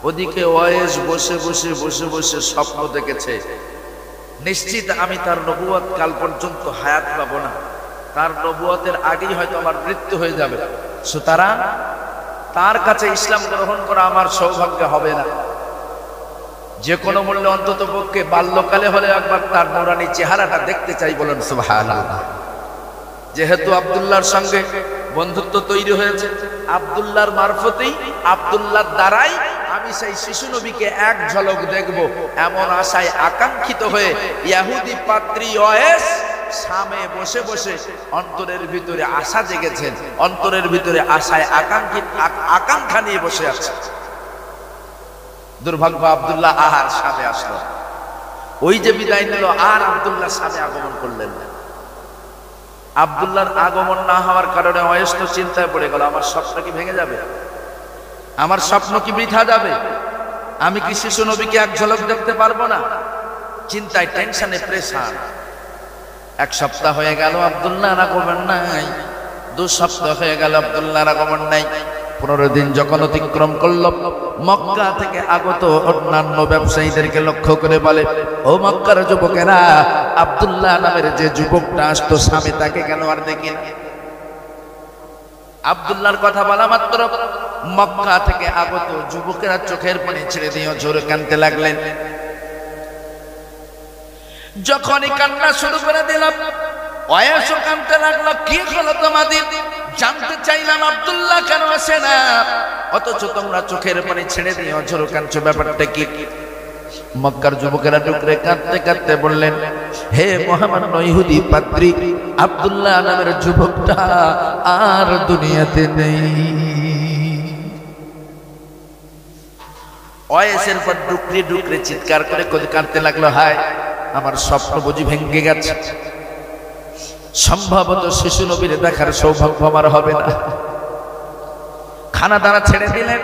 ওদিকে ওয়াইস বসে বসে বসে বসে স্বপ্ন দেখেছে, নিশ্চিত আমি তার নবুয়ত কাল পর্যন্ত হায়াত পাবো না, তার নবুয়তের আগেই হয়তো আমার মৃত্যু হয়ে যাবে, সুতরাং তার কাছে ইসলাম গ্রহণ করা আমার সৌভাগ্য হবে না, যে কোনো মূল্যে অন্তত পক্ষে বাল্যকালে হলে একবার তার নূরানী চেহারাটা দেখতে চাই। বলেন সুবহানাল্লাহ। যেহেতু আব্দুল্লাহর সঙ্গে বন্ধুত্ব তৈরি হয়েছে, আব্দুল্লাহর মারফতেই আব্দুল্লাহর দ্বারাই আমি সেই শিশু নবীকে এক ঝলক দেখব, এমন আশায় আকাঙ্ক্ষিত হয়ে ইহুদি পাদ্রী ওয়াইস সামনে বসে বসে অন্তরের ভিতরে আশা জেগেছেন, অন্তরের ভিতরে আশায় আকাঙ্ক্ষা নিয়ে বসে আছে। দুর্ভাগ্য, আব্দুল্লাহ আহার সামনে আসলো, ওই যে বিদায় নিল, আর আব্দুল্লাহ সামনে আগমন করলেন না। আব্দুল্লাহর আগমন না হওয়ার কারণে ওয়াইস তো চিন্তায় পড়ে গেল, আমার স্বপ্ন কি ভেঙে যাবে, আমার স্বপ্ন কি বৃথা যাবে, আমি কি শিশু নবীকে এক ঝলক দেখতে পারবো না, চিন্তায় টেনশনে প্রেসার। এক সপ্তাহ হয়ে গেল আব্দুল্লাহর আগমন নাই, 2 সপ্তাহ হয়ে গেল আব্দুল্লাহর আগমন নাই, 15 দিন যখন অতিক্রম করলো, মক্কা থেকে আগত অন্যান্য ব্যবসায়ীদেরকে লক্ষ্য করে বলে, ও মক্কার যুবকেরা, আব্দুল্লাহ নামের যে যুবকটা আসতো সামনে তাকে কেন আর দেখি না? আব্দুল্লাহর কথা বলা মাত্র মক্কা থেকে আগত যুবকেরা চোখের পানি ছেড়ে দিয়ে জোরে কাঁদতে লাগলেন। যখনই কান্না শুরু করে দিলাম, ওয়াইসও কাঁদতে লাগলো, কি হলো তোমাদের? জানতে চাইলাম আব্দুল্লাহ কেন আসে না, অথচ তোমরা চোখের পানি ছেড়ে দিয়ে জোরে কাঁদছো, ব্যাপারটা কি? মক্কার যুবকেরা টুকরে কাঁদতে কাঁদতে বললেন, হে মহামান্য ইহুদি পাদ্রী, আব্দুল্লাহ নামের যুবকটা আর দুনিয়াতে নেই। ওয়াইসের পর ডুকরে ডুকরে চিৎকার করে কাঁদতে লাগলো, হায় আমার স্বপ্ন বুঝি ভেঙে গেছে, সম্ভবত শিশু নবীর দেখার সৌভাগ্য আমার হবে না। খানা দানা ছেড়ে দিলেন,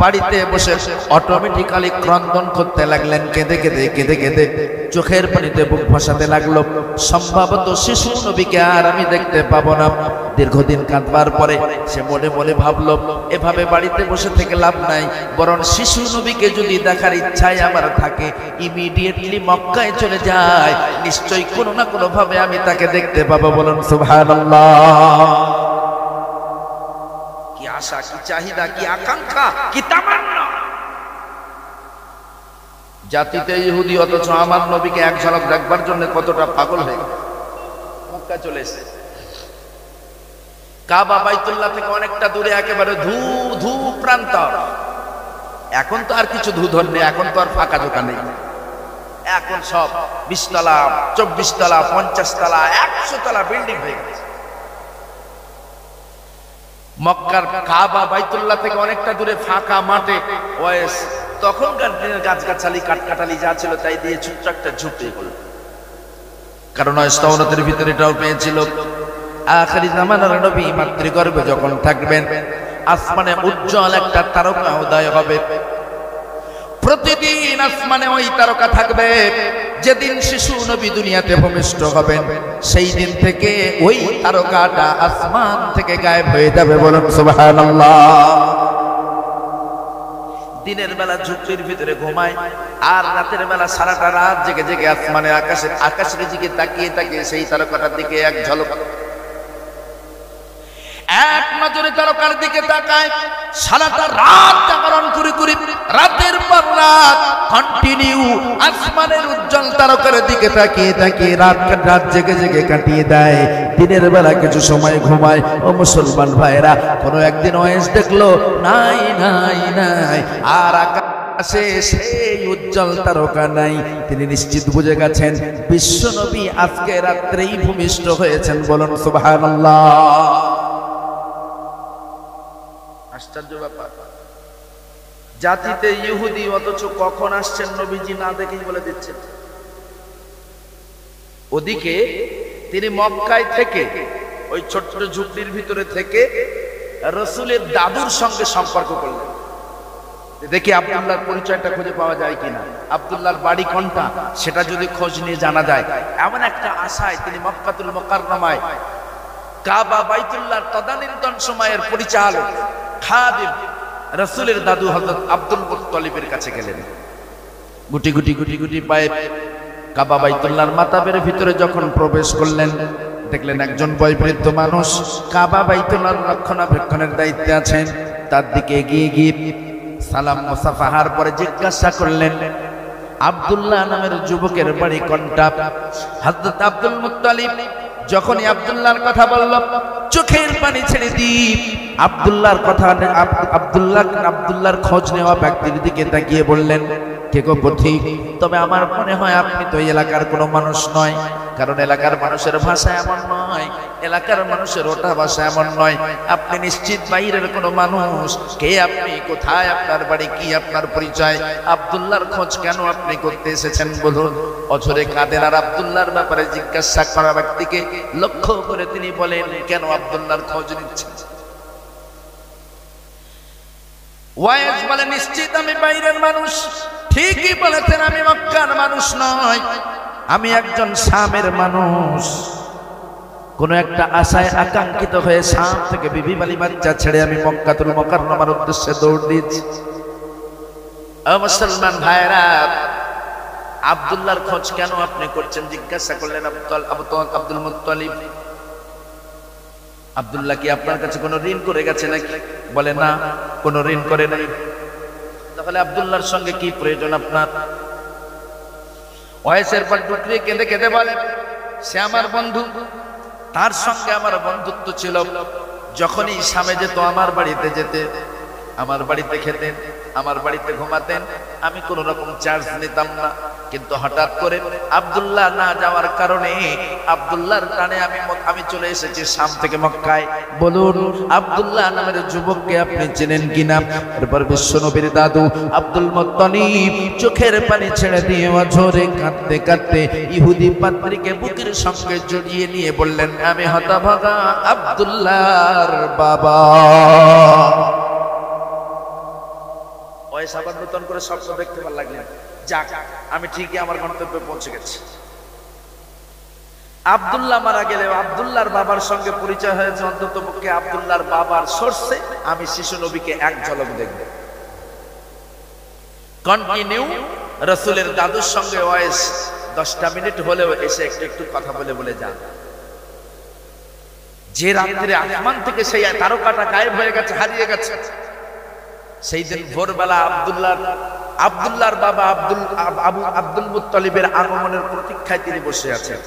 বাড়িতে বসে অটোমেটিক্যালি ক্রন্দন করতে লাগলেন, কেঁদে কেঁদে কেঁদে কেঁদে চোখের পানিতে বুক ভাসাতে লাগলো। সম্ভবত শিশু নবীকে আর আমি দেখতে পাবো না। দীর্ঘদিন কাঁদবার পরে সে মনে মনে ভাবলো, এভাবে বাড়িতে বসে থেকে লাভ নাই, বরং শিশু নবীকে যদি দেখার ইচ্ছাই আমার থাকে, ইমিডিয়েটলি মক্কায় চলে যায়, নিশ্চয়ই কোনো না কোনো ভাবে আমি তাকে দেখতে পাবো। বলুন সুবহানাল্লাহ। কি আশা, কি চাহিদা, কি আকাঙ্ক্ষা, কি তামান্না। জাতিতে ইহুদি, অথচ আমার নবীকে এক ঝলক দেখবার জন্য কতটা পাগল হয়ে মক্কা চলে এসেছে। কাবা বাইতুল্লাহ থেকে অনেকটা দূরে, একেবারে ধু ধু প্রান্তর। এখন তো আর কিছু ধুধর নেই, এখন তো আর ফাঁকা দোকান নেই, এখন সব 20 তলা 24 তলা 50 তলা 100 তলা বিল্ডিং হয়ে গেছে। মক্কার কাবা বাইতুল্লাহ থেকে অনেকটা দূরে ফাঁকা মাঠে ওয়েস, তখনকার দিনের গাছগাছালি কাঠকাটালি যা ছিল তাই দিয়ে ছোট্ট একটা ঝুপড়ি হলো। কারণ তাওরাতের ভিতরে এটাও পেয়েছিল, আখিরি জামানার নবী মাতৃগর্ভে যখন থাকবেন, আসমানে উজ্জ্বল একটা তারকা উদয় হবে। প্রতিদিন আসমানে ওই তারকা থাকবে। যেদিন শিশু নবী দুনিয়াতে ভূমিষ্ঠ হবেন, সেই দিন থেকে ওই তারকাটা আসমান থেকে গায়েব হয়ে যাবে। বলুন সুবহানাল্লাহ। দিনের বেলা ঝুপড়ির ভিতরে ঘুমায়, আর রাতের বেলা সারাটা রাত জেগে জেগে আসমানে আকাশের দিকে তাকিয়ে তাকিয়ে সেই তারকাটার দিকে এক ঝলক, এক নজরে তারকার দিকে তাকায়, সারাটা রাত জাগরণ করে করে রাতের পর রাত কন্টিনিউ আসমানের উজ্জ্বল তারকার দিকে তাকিয়ে তাকিয়ে রাত জেগে জেগে কাটিয়ে দেয়। দিনের বেলা কিছু সময় ঘুমায়। ও মুসলমান ভাইরা, কোনো একদিন ওয়েস দেখলো নাই নাই নাই, আর আকাশে সেই উজ্জ্বল তারকা নাই। তিনি নিশ্চিত বুঝে গেছেন বিশ্ব নবী আজকে রাত্রেই ভূমিষ্ঠ হয়েছেন। বলুন সুবহানাল্লাহ। আশ্চর্য ব্যাপার। জাতিতে ইহুদি, অথচ কখন আসছেন নবীজি না দেখেই বলে দিচ্ছেন। ওদিকে তিনি মক্কায় থেকে ওই ছোট্ট ঝুপড়ির ভিতরে থেকে রাসূলের দাদুর সঙ্গে সম্পর্ক করলেন, দেখি আব্দুল্লাহর পরিচয়টা খুঁজে পাওয়া যায় কিনা, আব্দুল্লাহর বাড়ি কোনটা সেটা যদি খোঁজ নিয়ে জানা যায়। এমন একটা আশায় তিনি মক্কাতুল মুকাররমায় কাবা বাইতুল্লাহর তদানীন্তন সময়ের পরিচালক খাদিম রাসূলের দাদু হযরত আব্দুল মুত্তালিবের কাছে গেলেন। গুটি গুটি গুটি গুটি পায়ে কাবা বাইতুল্লাহর মাতাবের ভিতরে যখন প্রবেশ করলেন, দেখলেন একজন বয়োবৃদ্ধ মানুষ কাবা বাইতুল্লাহর রক্ষণাবেক্ষণের দায়িত্বে আছেন। তার দিকে এগিয়ে গিয়ে সালাম মুসাফাহার পরে জিজ্ঞাসা করলেন, আব্দুল্লাহ নামের যুবকের বাড়ি কোনটা? হযরত আব্দুল মুত্তালিব যখনই আব্দুল্লাহর কথা বলল, চোখের পানি ছেড়ে দিয়ে আব্দুল্লাহর কথা আব্দুল্লাহর খোঁজ নেওয়া ব্যক্তির দিকে তাকিয়ে বললেন, কে গো পথিক, তবে আমার মনে হয় আপনি তো এলাকার কোনো মানুষ নয়, কারণ এলাকার মানুষের ভাষা এমন নয়, এলাকার মানুষের ওটা ভাষা এমন নয়, আপনি নিশ্চিত বাইরের কোনো মানুষ। কে আপনি, কোথায় আপনার বাড়ি, কি আপনার পরিচয়, আব্দুল্লাহর খোঁজ কেন আপনি করতে এসেছেন বলুন। অঝরে কাঁদেন, আর আব্দুল্লাহর ব্যাপারে জিজ্ঞাসা করা ব্যক্তিকে লক্ষ্য করে তিনি বলেন, কেন আব্দুল্লাহর খোঁজ নিচ্ছেন? ওয়াইজ বলে, নিশ্চিত আমি বাইরের মানুষ। ঠিকই বলেছেন, আমি মক্কার মানুষ নয়, আমি একজন শামের মানুষ। কোন একটা আশায় আকাঙ্ক্ষিত হয়ে শাম থেকে বিবি বালি বাচ্চা ছেড়ে আমি মক্কাতুল মুকাররমার উদ্দেশ্যে দৌড় দিয়েছি। ও মুসলমান ভাইরা, আব্দুল্লাহর খোঁজ কেন আপনি করছেন জিজ্ঞাসা করলেন আব্দুল মুত্তালিব। আব্দুল্লাহ কি আপনার কাছে কোনো ঋণ করে গেছে নাকি? বলে, না, কোনো ঋণ করে নাই। তাহলে আব্দুল্লাহর সঙ্গে কি প্রয়োজন আপনার? ওয়াইসের পর টুকরে কেঁদে কেঁদে বলে, সে আমার বন্ধু, তার সঙ্গে আমার বন্ধুত্ব ছিল। যখনই শামে যেত আমার বাড়িতে যেতে, আমার বাড়িতে খেতেন, আমার বাড়িতে ঘুমাতেন, আমি কোনো রকম চার্জ নিতাম না। কিন্তু হঠাৎ করে আব্দুল্লাহ না যাওয়ার কারণে আব্দুল্লাহর টানে আমি চলে এসেছি শাম থেকে মক্কায়। বলুন, আব্দুল্লাহ নামের যুবককে আপনি চেনেন কিনা? এরপর বিশ্বনবীর দাদু আব্দুল মুত্তালিব চোখের পানি ছেড়ে দিয়ে অঝরে কাঁদতে কাঁদতে ইহুদি পাত্রীকে বুকের সঙ্গে জড়িয়ে নিয়ে বললেন, আমি হতভাগা আব্দুল্লাহর বাবা। ওয়াইস আবার নতুন করে স্বপ্ন দেখতে পার লাগলেন, যাক আমি ঠিকই আমার গন্তব্যে পৌঁছে গেছি। আব্দুল্লাহ মারা গেলে আব্দুল্লাহর বাবার সঙ্গে পরিচয় হয়েছে, অন্তত পক্ষে আব্দুল্লাহর বাবার সোর্সে আমি শিশু নবীকে এক ঝলক দেখব। কন্টিনিউ রাসূলের দাদুর সঙ্গে ওয়াইস 10টা মিনিট হলেও এসে একটু একটু কথা বলে বলে যান। যে রাত্রে আসমান থেকে সেই তারকাটা গায়েব হয়ে গেছে, হারিয়ে গেছে, সেই দিন ভোরবেলা আব্দুল্লাহর বাবা আব্দুল মুত্তালিবের আগমনের প্রতীক্ষায় তিনি বসে আছেন।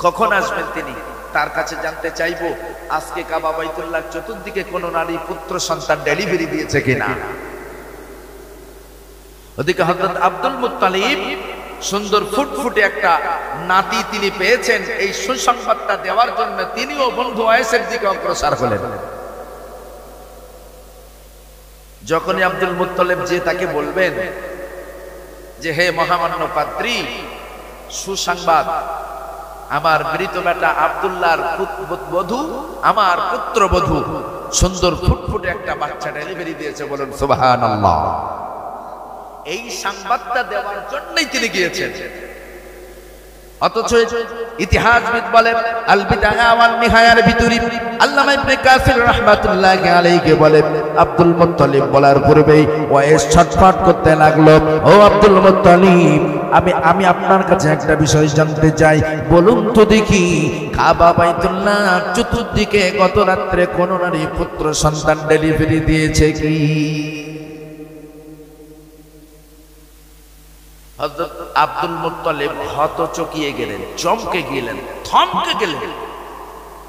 কখন আসবেন তিনি, তার কাছে জানতে চাইবো আজকে কাবা বাইতুল্লাহ চতুর্দিকে কোন নারী পুত্র সন্তান ডেলিভারি দিয়েছে কিনা। ওদিকে হযরত আব্দুল মুত্তালিব সুন্দর ফুটফুটে একটা নাতি তিনি পেয়েছেন, এই সুসংবাদটা দেওয়ার জন্য তিনিও বন্ধু ওয়াইসের দিকে অগ্রসর হলেন। যখনই আব্দুল মুত্তালিব যে তাকে বলবেন যে হে মহামান্য পাত্রী, সুসংবাদ, আমার মৃত বেটা আব্দুল্লাহর বধূ, আমার পুত্রবধূ সুন্দর ফুটফুটে একটা বাচ্চা ডেলিভারি দিয়েছে, বলুন সুবহানাল্লাহ। এই সংবাদটা দেওয়ার জন্যই তিনি গিয়েছেন। অথচ ইতিহাসবিদ বলেন আল বিদায়া ওয়াল নিহায়ার ভিতরে আল্লামা ইবনে কাসির রাহমাতুল্লাহি আলাইহি বলেন আব্দুল মুত্তালিব বলার পূর্বেই ওয়াইস ছটফট করতে লাগলো, ও আব্দুল মুত্তালিব, আমি আপনার কাছে একটা বিষয় জানতে চাই, বলুন তো দেখি কাবা বাইতুল্লাহ চতুর্দিকে গত রাত্রে কোন নারী পুত্র সন্তান ডেলিভারি দিয়েছে কি? হযরত আব্দুল মুত্তালিব হতচকিয়ে গেলেন, চমকে গেলেন, থমকে গেলেন,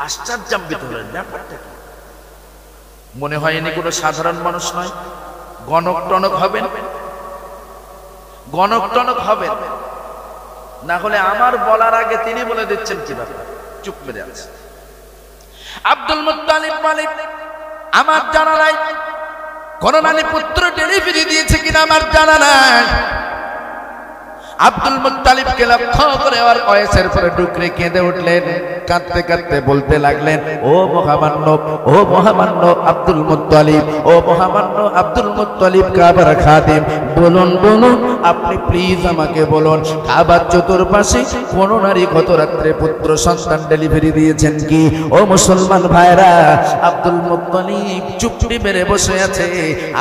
আশ্চর্যান্বিত হলেন। ব্যাপারটা কি? মনে হয় ইনি কোনো সাধারণ মানুষ নয়, গণক টনক হবেন, গণক টনক হবেন, না হলে আমার বলার আগে তিনি বলে দিচ্ছেন কি ব্যাপার? চুপ মেরে আছে। আব্দুল মুত্তালিব বলেন আমার জানা নাই কোন নারী পুত্র ডেলিভারি দিয়েছে কিনা, আমার জানা নাই। আব্দুল মুত্তালিবকে লক্ষ্য করে আর ওয়াইসের পরে ডুকরে কেঁদে উঠলেন, কাঁদতে কাঁদতে বলতে লাগলেন, ও মহামান্য আব্দুল মুত্তালিব, ও মহামান্য আব্দুল মুত্তালিব কাবার খাদিম, বলুন আপনি প্লিজ আমাকে বলুন কাবার চতুর্পাশে কোন নারী গত রাত্রে পুত্র সন্তান ডেলিভারি দিয়েছেন কি? ও মুসলমান ভাইরা, আব্দুল মুত্তালিব চুপটি মেরে বসে আছে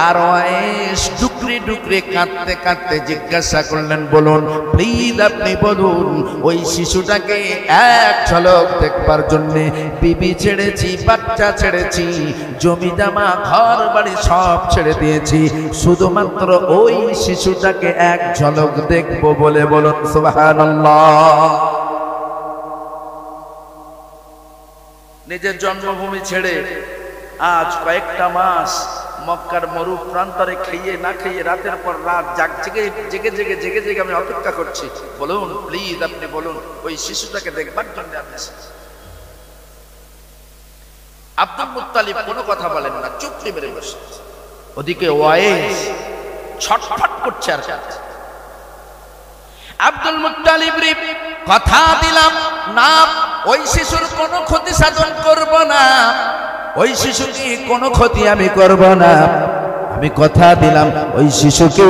আর ওয়াইস ডুকরে ডুকরে কাঁদতে কাঁদতে জিজ্ঞাসা করলেন, বলুন প্লিজ আপনি বলুন ওই শিশুটাকে এক ঝলক দেখবার জন্য বিবি ছেড়েছি, বাচ্চা ছেড়েছি, জমি জামা ঘর বাড়ি সব ছেড়ে দিয়েছি, শুধুমাত্র ওই শিশুটাকে এক ঝলক দেখবো বলে, বলুন সুবহানাল্লাহ। নিজের জন্মভূমি ছেড়ে আজ কয়েকটা মাস মক্কার মরু প্রান্তরে খেয়ে না খেয়ে রাতের পর রাত জেগে আমি অপেক্ষা করছি, বলুন প্লিজ আপনি বলুন ওই শিশুটাকে দেখবার জন্য আমি এসেছি। আব্দুল মুত্তালিব কোনো কথা বলেন না, চুপটি মেরে বসে। ওদিকে ওয়াইস ছটফট করছে আর আব্দুল মুত্তালিব কথা দিলাম না ওই শিশুর কোনো ক্ষতি সাধন করব না, ওই শিশুকে কোনো ক্ষতি আমি করব না, আমি কথা দিলাম ওই শিশুকে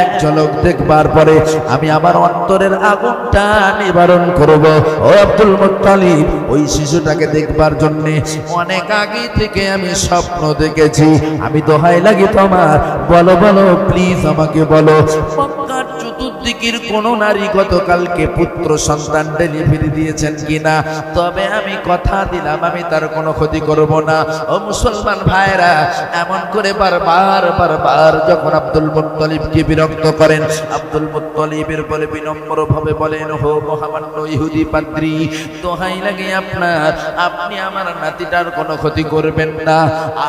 এক ঝলক দেখবার পরে আমি আমার অন্তরের আগুনটা নিবারণ করব। ও আব্দুল মুত্তালিব, ওই শিশুটাকে দেখবার জন্য অনেক আগে থেকে আমি স্বপ্ন দেখেছি, আমি দোহাই লাগি তোমার, বলো প্লিজ আমাকে বলো মক্কার চতুর্দিকের কোন নারী গতকালকে পুত্র সন্তান ডেলিভারি দিয়েছেন কিনা? তবে আমি কথা দিলাম আমি তার কোনো ক্ষতি করব না। ও মুসলমান ভাইরা, এমন করে বারবার যখন আব্দুল মুত্তালিবকে বিরক্ত করেন, আব্দুল মুত্তালিবের বলে বিনম্র ভাবে বলেন, হো মহামান্য ইহুদি পাদ্রী, দোহাই লাগে আপনার, আপনি আমার নাতিটার কোনো ক্ষতি করবেন না,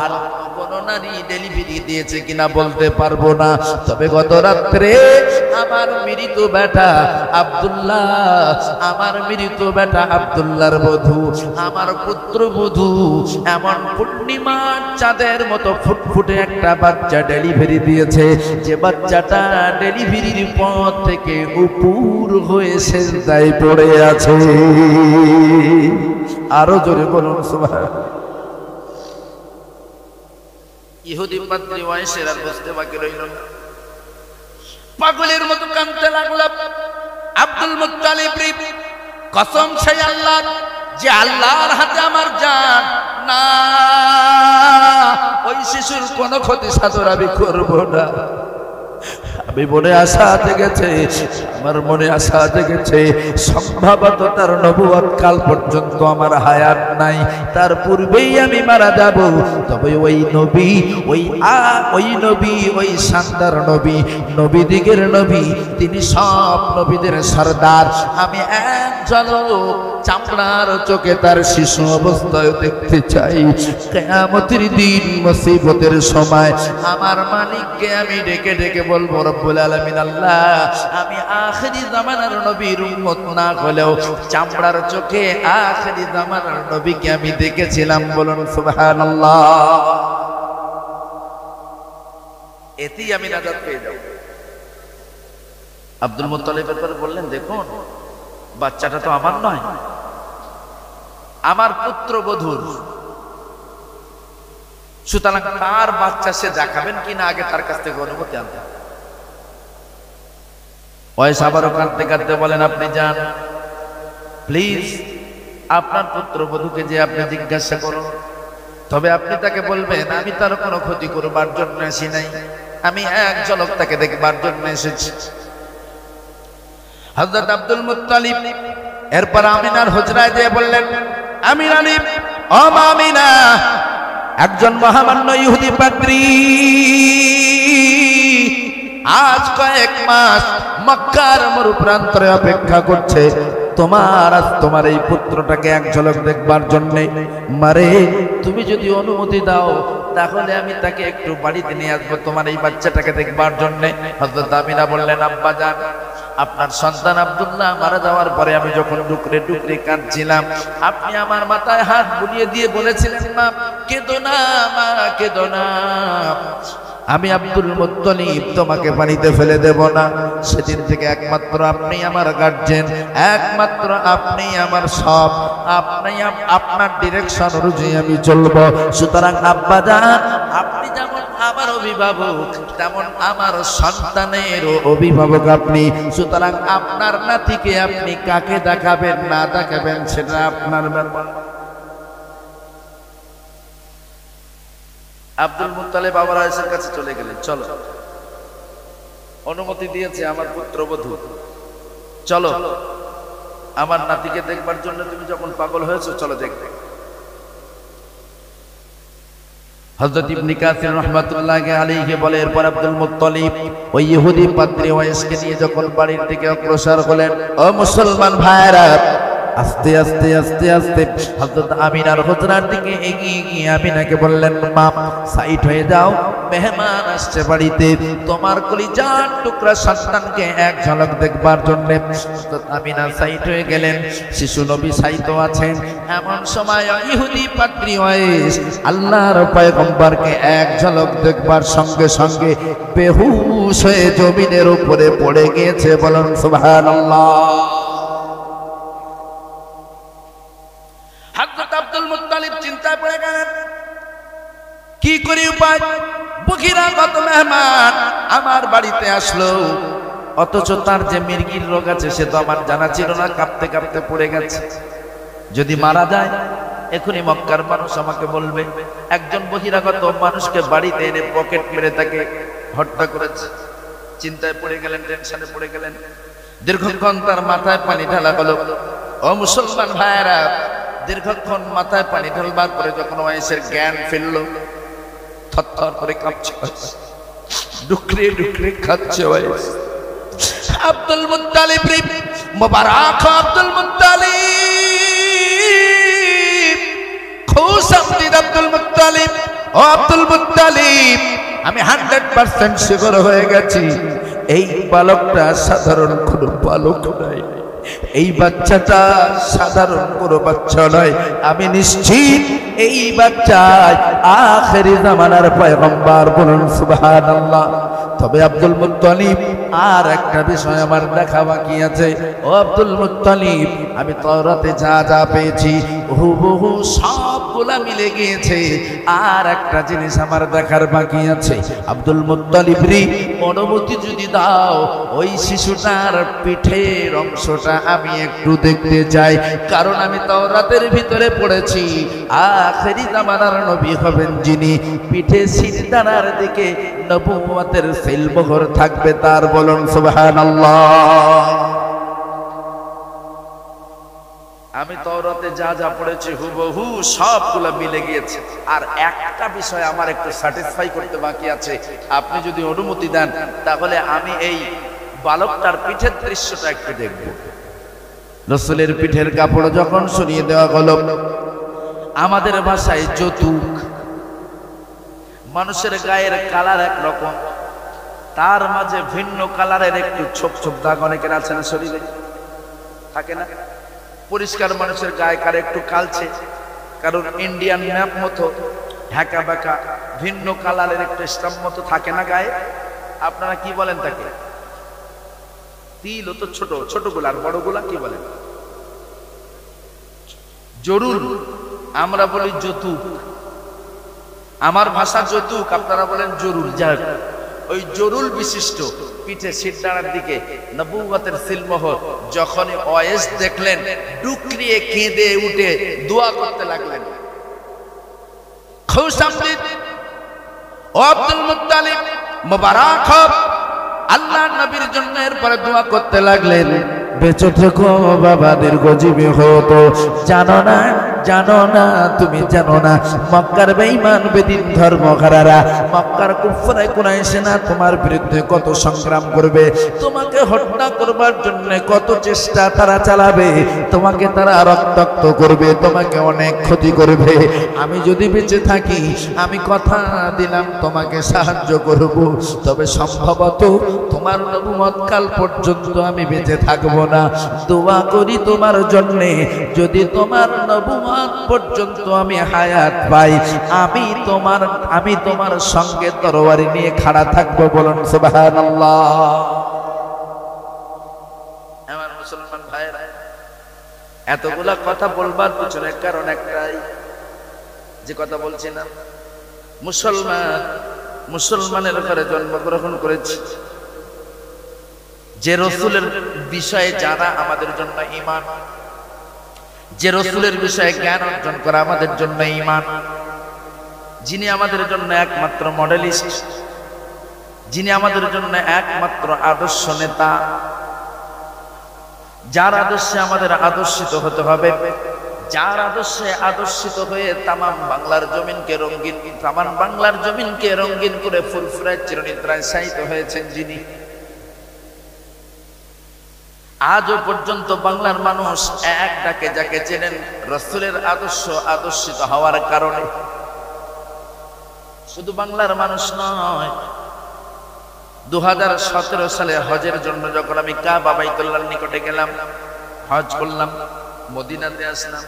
আর কোন নারী ডেলিভারি দিয়েছে কিনা বলতে পারবো না, তবে গত রাত্রে আমার মৃত বেটা আব্দুল্লাহর বধূ, আমার পুত্রবধূ এমন পূর্ণিমার চাঁদের মতো ফুটফুটে একটা বাচ্চা ডেলিভারি দিয়েছে, যে বাচ্চাটা ডেলিভারির পর থেকে উপর হয়ে সেজদায় পড়ে আছে। আরো জোরে বলুন সুবহানাল্লাহ। ইহুদি পাদ্রী ওয়াইসের আর বুঝতে বাকি রইল না, পাগলের মতো কাঁদতে লাগলো। আব্দুল মুত্তালিব কসম সেই আল্লাহর, যে আল্লাহর হাতে আমার জান, না ওই শিশুর কোনো ক্ষতি সাধন আমি করব না। আমি মনে আশা জেগেছে, আমার মনে আশা জেগেছে, সম্ভবত তার নবুয়ত কাল পর্যন্ত আমার হায়াত নাই, তার পূর্বেই আমি মারা যাব। তবে ওই নবী, ওই নবী, ওই শানদার নবী, নবীদিগের নবী, তিনি সব নবীদের সরদার। আমি এক ঝলক চামড়ার চোখে তার শিশু অবস্থায় দেখতে চাই। কিয়ামতের দিন মুসিবতের সময় আমার মালিককে আমি ডেকে ডেকে বলবো, রব্বুল আলামিন আল্লাহ, আমি আখিরি জামানার নবীর উম্মত না হলেও চামড়ার চোখে আখিরি জামানার নবীকে আমি দেখেছিলাম। বলুন সুবহানাল্লাহ। এতেই আমি নাজাত পেয়ে যাব। আব্দুল মুত্তালিবের পরে বললেন, দেখুন বাচ্চাটা তো আমার নয়, আমার পুত্রবধূর, সুতরাং তার বাচ্চা সে দেখাবেন কিনা আগে তার কাছ থেকে অনুমতি আনতে হবে। ওয়াইস আবারও কাঁদতে কাঁদতে বলেন, আপনি যান প্লিজ, আপনার পুত্রবধূকে যে আপনি জিজ্ঞাসা করুন, তবে আপনি তাকে বলবেন আমি তার কোনো ক্ষতি করবার জন্য আসি নাই, আমি এক ঝলক তাকে দেখবার জন্য এসেছি। হযরত আব্দুল মুত্তালিব এরপর আমিনার হুজরায় যেয়ে বললেন, আমিনা আলিম, ও মা আমিনা, একজন মহামান্য ইহুদি পাদ্রী আজ কয়েক মাস মক্কার মরুপ্রান্তরে অপেক্ষা করছে তোমার এই পুত্রটাকে এক ঝলক দেখবার জন্য। মারে, তুমি যদি অনুমতি দাও তাহলে আমি তাকে একটু বাড়িতে নিয়ে আসবো তোমার এই বাচ্চাটাকে দেখবার জন্য। হযরত আমিনা বললেন, আব্বা জান, আপনার সন্তান আব্দুল্লাহ মারা যাওয়ার পরে আমি যখন ডুকরে ডুকরে কাঁদছিলাম, আপনি আমার মাথায় হাত বুলিয়ে দিয়ে বলেছিলেন, মা কেঁদো না, মা কেঁদো না, আমি আব্দুল মুত্তালিব তোমাকে পানিতে ফেলে দেব না। সেদিন থেকে একমাত্র আপনি আমার গার্জিয়ান, একমাত্র আপনি আমার সব, আপনার ডিরেকশন অনুযায়ী আমি চলবো। সুতরাং আব্বা জান, আপনি যেমন আমার অভিভাবক তেমন আমার সন্তানের অভিভাবক আপনি। সুতরাং আপনার নাতিকে আপনি কাকে দেখাবেন না দেখাবেন সেটা আপনার ব্যাপার। আব্দুল মুত্তালিব আবার আয়েশার কাছে চলে গেলেন, চলো, অনুমতি দিয়েছে আমার পুত্রবধূ, চলো আমার নাতিকে দেখবার জন্য তুমি যখন পাগল হয়েছো, চলো দেখবে। হযরত ইবনে কাসির রাহমাতুল্লাহি আলাইহি বলে, এরপর আব্দুল মুত্তালিব ওই ইহুদি পাদ্রী ওয়াইসকে নিয়ে যখন বাড়ির দিকে অগ্রসর হলেন, ও মুসলমান ভাইরা, আস্তে আস্তে আস্তে আস্তে হযরত আমিনার হুজরার দিকে এগিয়ে গিয়ে আমিনাকে বললেন, মা সাইড হয়ে যাও, মেহমান আসছে বাড়িতে, তোমার কলিজার টুকরা সন্তানকে এক ঝলক দেখবার জন্য। হযরত আমিনা সাইড হয়ে গেলেন, শিশু নবী সাইড আছেন। এমন সময় ইহুদি পাদ্রী ওয়াইস আল্লাহর পয়গম্বরকে এক ঝলক দেখবার সঙ্গে সঙ্গে বেহুশ হয়ে জমিনের উপরে পড়ে গিয়েছে। বলুন সুবহানাল্লাহ। হযরত আব্দুল মুত্তালিব চিন্তায় পড়ে গেলেন, কি করি উপায়, বহিরাগত মেহমান আমার বাড়িতে আসলো, অথচ তার যে মির্গির রোগ আছে সে তো আমার জানা ছিল না, কাঁপতে কাঁপতে পড়ে গেছে। যদি মারা যায় এখনই মক্কার মানুষ আমাকে বলবে একজন বহিরাগত মানুষকে বাড়িতে এনে পকেট মেরে তাকে হত্যা করেছে। চিন্তায় পড়ে গেলেন, টেনশনে পড়ে গেলেন। দীর্ঘক্ষণ তার মাথায় পানি ঢালা হলো। ও মুসলমান ভাইয়েরা, দীর্ঘক্ষণ মাথায় পানি ঢালবার পরে যখন ওয়াইসের জ্ঞান ফিরল, থরথর করে কাঁপছে, ডুকরে ডুকরে খাচ্ছে ওয়াইস। আব্দুল মুত্তালিব, মুবারক আব্দুল মুত্তালিব, খুশ আমদিদ আব্দুল মুত্তালিব। ও আব্দুল মুত্তালিব, আমি 100% শিওর হয়ে গেছি এই বালকটা সাধারণ কোনো বালক নয়, এই বাচ্চাটা সাধারণ কোনো বাচ্চা নয়। আমি নিশ্চিত এই বাচ্চাই আখেরি জামানার পয়গম্বর, বলুন সুবহানাল্লাহ। তবে আব্দুল মুত্তালিব আর একটা বিষয় আমার দেখা বাকি আছে। ও আব্দুল মুত্তালিব, আমি তাওরাতে যা যা পেয়েছি হুবহু সবগুলা মিলে গিয়েছে, আর একটা জিনিস আমার দেখার বাকি আছে। আব্দুল মুত্তালিব রে, অনুমতি যদি দাও ওই শিশুটার পিঠের অংশটা আমি একটু দেখতে চাই, কারণ আমি তাওরাতের ভিতরে পড়েছি আখেরি জামানার নবী হবেন যিনি, পিঠে সিজদার দিকে নবুয়তের সিলমোহর থাকবে তার, বলুন সুবহানাল্লাহ। আমি তাওরাতে যা যা পড়েছি হুবহু সবগুলো মিলে গিয়েছে, আর একটা বিষয় আমার একটু স্যাটিসফাই করতে বাকি আছে। আপনি যদি অনুমতি দেন তাহলে আমি এই বালকটার পিঠের দৃশ্যটা একটু দেখব। রাসূলের পিঠের কাপড় যখন সরিয়ে দেওয়া হলো, আমাদের ভাষায় যৌতুক, মানুষের গায়ের কালার একরকম, তার মাঝে ভিন্ন কালারের একটু ছোপ ছোপ দাগ অনেকের আছে না শরীরে, থাকে না? পরিষ্কার মানুষের গায়ে কার একটু কালছে, কারণ ইন্ডিয়ান ম্যাপ মতো ঢাকা বাঁকা ভিন্ন কালারের একটু স্টাম্প মতো থাকে না গায়ে। আপনারা কি বলেন তাকে? তিল। তো ছোট ছোটগুলা, আর বড়গুলা কি বলেন? জরুল। আমরা বলি যৌতুক, আমার ভাষা যৌতুক, আপনারা বলেন জরুল। যাক, ওই জরুল বিশিষ্ট পিঠে সিজদার দিকে নবুয়তের সিলমোহর যখনই ওয়েস দেখলেন, ডুকরিয়ে কেঁদে উঠে দোয়া করতে লাগলেন, খুশামদিদ ও আব্দুল মুত্তালিব মুবারক হোক, আল্লাহর নবীর জন্য এরপরে দোয়া করতে লাগলেন, বেঁচে থেকো বাবা, দীর্ঘজীবী হতো। জানো না, জানো না, তুমি জানো না, মক্কার বেঈমান বেদিন ধর্মঘারারা, মক্কার কুফারে কুরাইশে না তোমার বিরুদ্ধে কত সংগ্রাম করবে, তোমাকে হত্যা করবার জন্য কত চেষ্টা তারা চালাবে, তোমাকে তারা রক্তাক্ত করবে, তোমাকে অনেক ক্ষতি করবে। আমি যদি বেঁচে থাকি আমি কথা দিলাম তোমাকে সাহায্য করব, তবে সম্ভবত তোমার নবুয়ত কাল পর্যন্ত আমি বেঁচে থাকবো না। দোয়া করি তোমার জন্য, যদি তোমার নবুয়ত পর্যন্ত আমি হায়াত পাই, আমি তোমার সঙ্গে তরবারি নিয়ে খাড়া থাকবো, বলুন সুবহানাল্লাহ। আমার মুসলমান ভাইরা, এতগুলা কথা বলবার পিছনে কারণ একটাই, যে কথা বলছি না, মুসলমানের ঘরে জন্মগ্রহণ করেছি, যে রসুলের বিষয়ে জানা আমাদের জন্য ঈমান, যে রসুলের বিষয়ে জ্ঞান অর্জন করা আমাদের জন্য ঈমান, যিনি আমাদের জন্য একমাত্র মডেলিস্ট, যিনি আমাদের জন্য একমাত্র আদর্শ নেতা, যার আদর্শে আমাদের আদর্শিত হতে হবে, যার আদর্শে আদর্শিত হয়ে তামাম বাংলার জমিনকে রঙিন করে ফুরফুরায় চিরনিদ্রায় শায়িত হয়েছেন যিনি, আজও পর্যন্ত বাংলার মানুষ এক ডাকে যাকে চেনেন রাসূলের আদর্শ আদর্শিত হওয়ার কারণে। শুধু বাংলার মানুষ নয়, 2017 সালে হজের জন্য যখন আমি কাবা বাইতুল্লাহর নিকটে গেলাম, হজ করলাম, মদিনাতে আসলাম,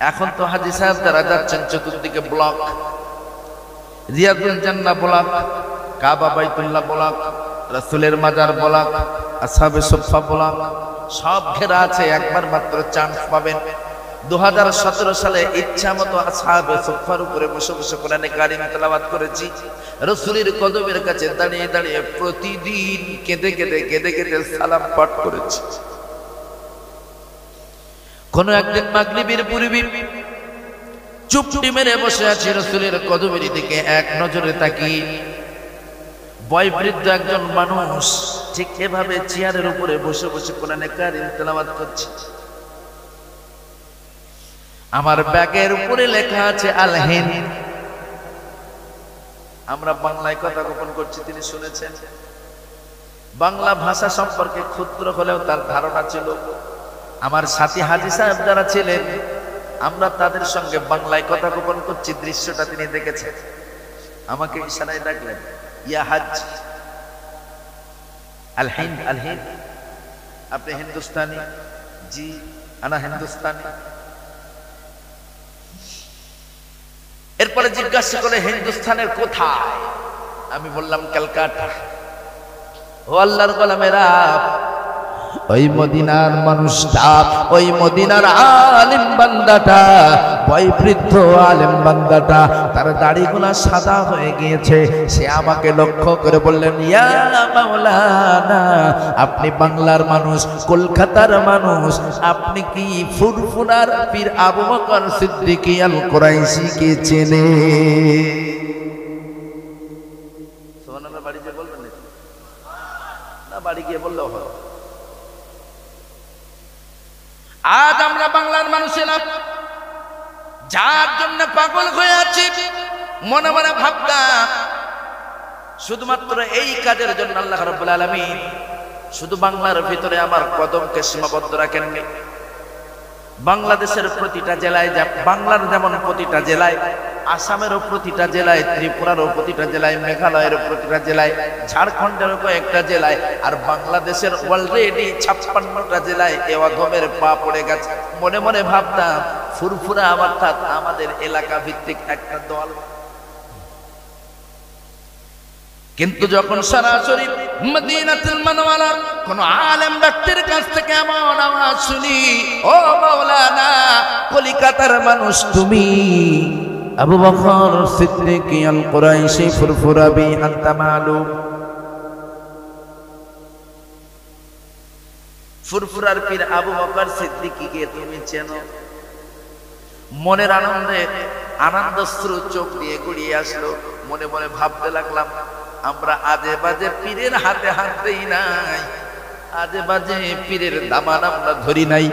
এখন তো হাজী সাহেব যারা যাচ্ছেন চতুর্দিকে ব্লক, রিয়াদুল জান্নাহ ব্লক, কাবা বাইতুল্লাহ ব্লক, রাসূলের মাজার ব্লক, আসহাবে সুফফা ব্লক, সব ঘেরা আছে। একবার মাত্র চান্স পাবেন। 2017 সালে ইচ্ছা মতো আসহাবে সুফফার উপরে বসে বসে কোরআনে কারীম তেলাওয়াত করেছি। রাসূলের কদমের কাছে দাঁড়িয়ে দাঁড়িয়ে প্রতিদিন কেঁদে কেঁদে সালাম পাঠ করেছি। কোন একদিন মাগরিবের পূর্বে চুপটি মেরে বসে আছি রাসূলের কদমের দিকে এক নজরে তাকিয়ে, বয়োবৃদ্ধ একজন মানুষ ঠিক এভাবে চেয়ারের উপরে বসে বসে কোরআনে কারীম তেলাওয়াত করছে। আমার ব্যাগের উপরে লেখা আছে আল হিন্দ। আমরা বাংলায় কথা গোপন করছি, তিনি শুনেছেন। বাংলা ভাষা সম্পর্কে ক্ষুদ্র হলেও তার ধারণা ছিল। আমার সাথী হাজী সাহেব যারা ছিলেন, আমরা তাদের সঙ্গে বাংলায় কথা গোপন করছি, দৃশ্যটা তিনি দেখেছেন। আমাকে ইশারায় ডাকলেন, ইয়া হাজ আল হিন্দ, আল হিন্দ, আপনি হিন্দুস্তানি? জি আনা হিন্দুস্তানি। এরপরে জিজ্ঞাসা করে হিন্দুস্তানের কোথায়? আমি বললাম ক্যালকাটা। ও আল্লাহর গোলামেরা, ওই মদিনার মানুষটা, ওই মদিনার আলেম বান্দাটা, ওই বৃদ্ধ আলেম বান্দাটা, তার দাড়িগুলা সাদা হয়ে গিয়েছে। সে আমাকে লক্ষ্য করে বললেন, ইয়া মাওলানা, আপনি বাংলার মানুষ, কলকাতার মানুষ, আপনি কি ফুরফুরার পীর আবু বকর সিদ্দিক আল কুরাইশিকে চেনেন? সুবহানাল্লাহ। বাড়ি গিয়ে বলবেন না? বাড়ি গিয়ে বললেও হয়। আজ আমরা বাংলার মানুষেরা যার জন্য পাগল হয়ে আছি, মনে মনে ভাবতাম শুধুমাত্র এই কাজের জন্য আল্লাহ রাব্বুল আলামিন শুধু বাংলার ভিতরে আমার কদমকে সীমাবদ্ধ রাখেননি। বাংলাদেশের প্রতিটা জেলায়, বাংলার যেমন প্রতিটা জেলায়, আসামেরও প্রতিটা জেলায়, ত্রিপুরারও প্রতিটা জেলায়, মেঘালয়েরও প্রতিটা জেলায়, ঝাড়খণ্ডেরও কয়েকটা জেলায়, আর বাংলাদেশের অলরেডি 56টা জেলায় এ অধমের পা পড়ে গেছে। মনে মনে ভাবতাম ফুরফুরা অর্থাৎ আমাদের এলাকা ভিত্তিক একটা দল। কিন্তু যখন সরাসরি মদিনাতুল মুনাওয়ারা কোন আলেম ব্যক্তির কাছ থেকে এমন আওয়াজ শুনি, ও মাওলানা, কলিকাতার মানুষ তুমি, আবু বকর সিদ্দিক আল কুরাইশি ফুরফুরা বি আনতা মালুম, ফুরফুরার পীর আবু বকর সিদ্দিকীকে তুমি চেনো? মনের আনন্দে আনন্দশ্রু চোখ দিয়ে গড়িয়ে আসলো। মনে মনে ভাবতে লাগলাম, আমরা আজে বাজে পীরের হাতে হাত দেই নাই, আজে বাজে পীরের দামান আমরা ধরি নাই।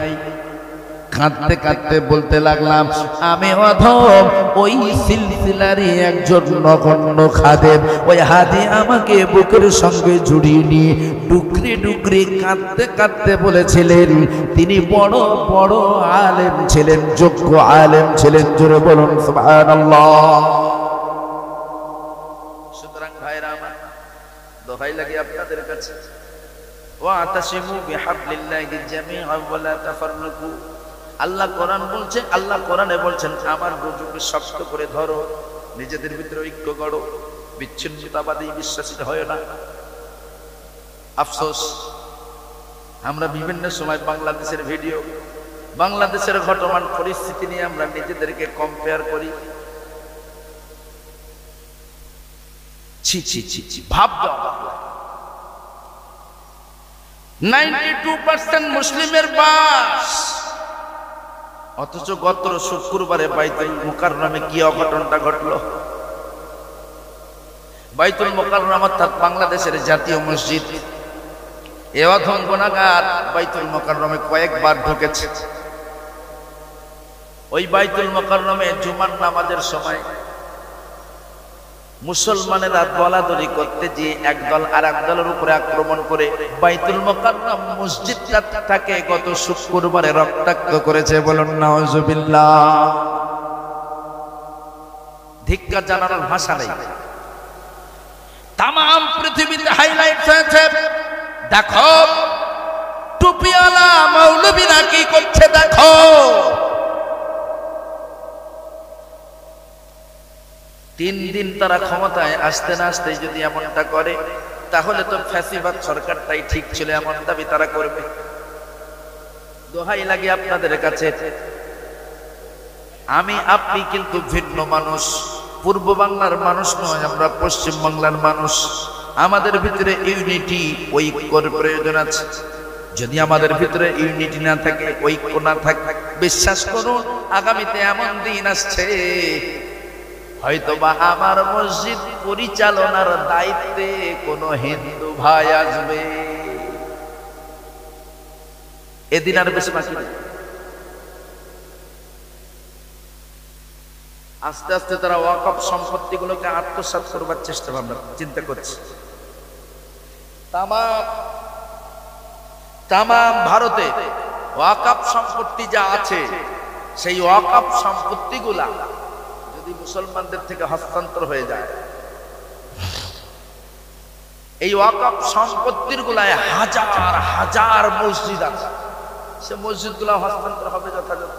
কাঁদতে কাঁদতে বলতে লাগলাম, আমি অধম, ওই সিলসিলারই একজন নগণ্য খাদেম, ওই হাদি আমাকে বুকের সঙ্গে জড়িয়ে নিয়ে ডুকরি ডুকরি কাঁদতে কাঁদতে বলেছিলেন তিনি বড় বড় আলেম ছিলেন, যোগ্য আলেম ছিলেন। জোরে বলুন সুবহানাল্লাহ। সুতরাং ভাইরা আমার, দোহাই লাগে আপনাদের কাছে, ওয়াতাসিমু বিহাবলিল্লাহি জামিআন ওয়া লা তাফাররাকু। আল্লাহ কোরআন বলছে, আল্লাহ কোরআনে বলছেন, আমার রজ্জুকে শক্ত করে ধরো, নিজেদের ভিতরে ঐক্য গড়ো, বিচ্ছিন্নতাবাদী বিশ্বাসী হয় না। আফসোস, আমরা বিভিন্ন সময় বাংলাদেশের ভিডিও, বাংলাদেশের ঘটমান পরিস্থিতি নিয়ে আমরা নিজেদেরকে কম্পেয়ার করি। ছি ছি ছি ছি, ভাবতে অবাক লাগে। 92% মুসলিমের বাস, অথচ গত শুক্রবারে বাইতুল মুকাররমে কি অঘটনটা ঘটলো। বাইতুল মুকাররম অর্থাৎ বাংলাদেশের জাতীয় মসজিদ, এ অধম গুনাহগার বাইতুল মুকাররমে কয়েকবার ঢুকেছে। ওই বাইতুল মুকাররমে জুমার নামাজের সময় মুসলমানেরা দলাদলি করতে গিয়ে একদল আর এক দলের উপরে আক্রমণ করে বাইতুল মুকাররম মসজিদটাকে গত শুক্রবারে রক্তাক্ত করেছে। বলুন নাউজুবিল্লাহ। ধিক্কার জানানোর ভাষা নেই। তাম পৃথিবীতে হাইলাইট হয়েছে, দেখো টুপিওয়ালা মৌলবীরা কি করছে, দেখো। তিন দিন তারা ক্ষমতায় আসতে না আসতে যদি এমনটা করে, তাহলে তো ফ্যাসিবাদ সরকারটাই ঠিক ছিল, এমন দাবি তারা করবে। দোহাই লাগে আপনাদের কাছে, আমি আপনি কিন্তু ভিন্ন মানুষ, পূর্ব বাংলার মানুষ নয়, আমরা পশ্চিম বাংলার মানুষ। আমাদের ভিতরে ইউনিটি, ঐক্যর প্রয়োজন আছে। যদি আমাদের ভিতরে ইউনিটি না থাকে, ঐক্য না থাকে, বিশ্বাস করুন আগামীতে এমন দিন আসছে হয়তোবা আমার মসজিদ পরিচালনার দায়িত্বে কোনো হিন্দু ভাই আসবে। এদিন আর বেশি বাকি নেই। আস্তে আস্তে তারা ওয়াকফ সম্পত্তিগুলোকে আত্মসাৎ করবার চেষ্টা ভাবনা চিন্তা করছে। তাম ভারতে ওয়াকফ সম্পত্তি যা আছে, সেই ওয়াকফ সম্পত্তিগুলা যদি মুসলমানদের থেকে হস্তান্তর হয়ে যায়, এই ওয়াকফ সম্পত্তির গুলায় হাজার হাজার মসজিদ আছে, সে মসজিদ গুলা হস্তান্তর হবে যথাযথ।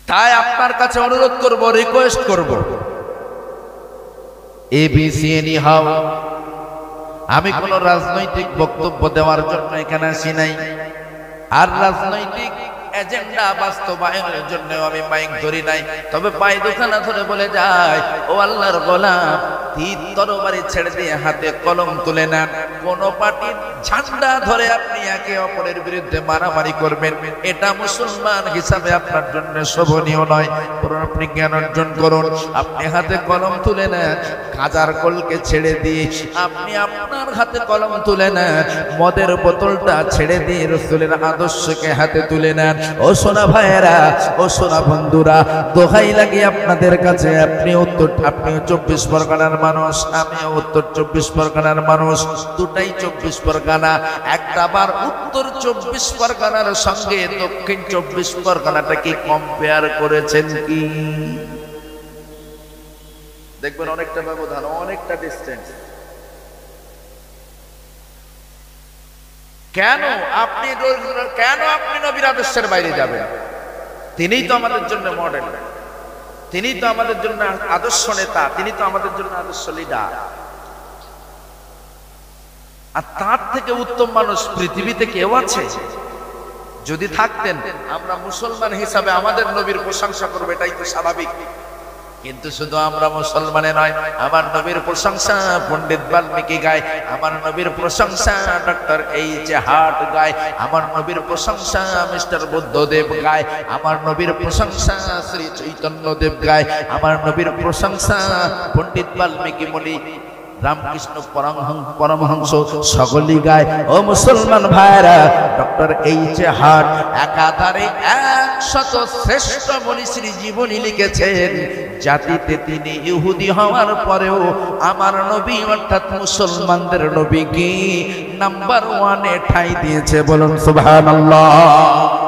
তাই আপনার কাছে অনুরোধ করব, রিকোয়েস্ট করব, এবিসিএনি হাও। আমি কোন রাজনৈতিক বক্তব্য দেওয়ার জন্য এখানে আসি নাই, আর রাজনৈতিক এজেন্ডা বাস্তবায়নের জন্য আমি মাইক ধরি নাই। তবে পায়ে দুখানা ধরে বলে যায়, ও আল্লাহর গোলাম, তীর তরবারি ছেড়ে দিয়ে হাতে কলম তুলে নেন। কোন পার্টির ঝান্ডা ধরে আপনি একে অপরের বিরুদ্ধে মারামারি করবেন, এটা মুসলমান হিসাবে আপনার জন্য শোভনীয় নয়। আপনি জ্ঞান অর্জন করুন, আপনি হাতে কলম তুলে নেন, কাজার কলকে ছেড়ে দিয়ে আপনি আপনার হাতে কলম তুলে নেন, মদের বোতলটা ছেড়ে দিয়ে রাসূলের আদর্শকে হাতে তুলে নেন। ও সোনা ভাইয়েরা, ও সোনা বন্ধুরা, দোহাই লাগে আপনাদের কাছে, আপনিও 24 পরগনার মানুষ, আমিও উত্তর 24 পরগনার মানুষ, দুটাই 24 পরগনা। একটা বার উত্তর 24 পরগনার সঙ্গে দক্ষিণ 24 পরগনাটাকে কম্পেয়ার করেছেন কি? দেখবেন অনেকটা ব্যবধান, অনেকটা ডিস্টেন্স। কেন আপনি নবীর আদর্শের বাইরে যাবেন? তিনিই তো আমাদের জন্য মডেল, তিনিই তো আমাদের জন্য আদর্শ নেতা, তিনি তো আমাদের জন্য আদর্শ লিডার। আর তার থেকে উত্তম মানুষ পৃথিবীতে কেউ আছে? যদি থাকতেন, আমরা মুসলমান হিসাবে আমাদের নবীর প্রশংসা করবো, এটাই তো স্বাভাবিক। কিন্তু শুধু আমরা মুসলমানে নয়, আমার নবীর প্রশংসা পণ্ডিত বাল্মীকি গায়, আমার নবীর প্রশংসা ডক্টর এইচ হার্ট গায়, আমার নবীর প্রশংসা মিস্টার বুদ্ধদেব গায়, আমার নবীর প্রশংসা শ্রী চৈতন্যদেব গায়, আমার নবীর প্রশংসা পণ্ডিত বাল্মীকি মুনি, রামকৃষ্ণ পরমহংস সকলেই গায়। ও মুসলমান ভাইরা, ডক্টর এইচ হার্ট একাধারে 100 শ্রেষ্ঠ মনীষীর জীবনী লিখেছেন। জাতিতে তিনি ইহুদি হওয়ার পরেও আমার নবী অর্থাৎ মুসলমানদের নবীকে নাম্বার 1-এ ঠাঁই দিয়েছে। বলুন সুবহানাল্লাহ।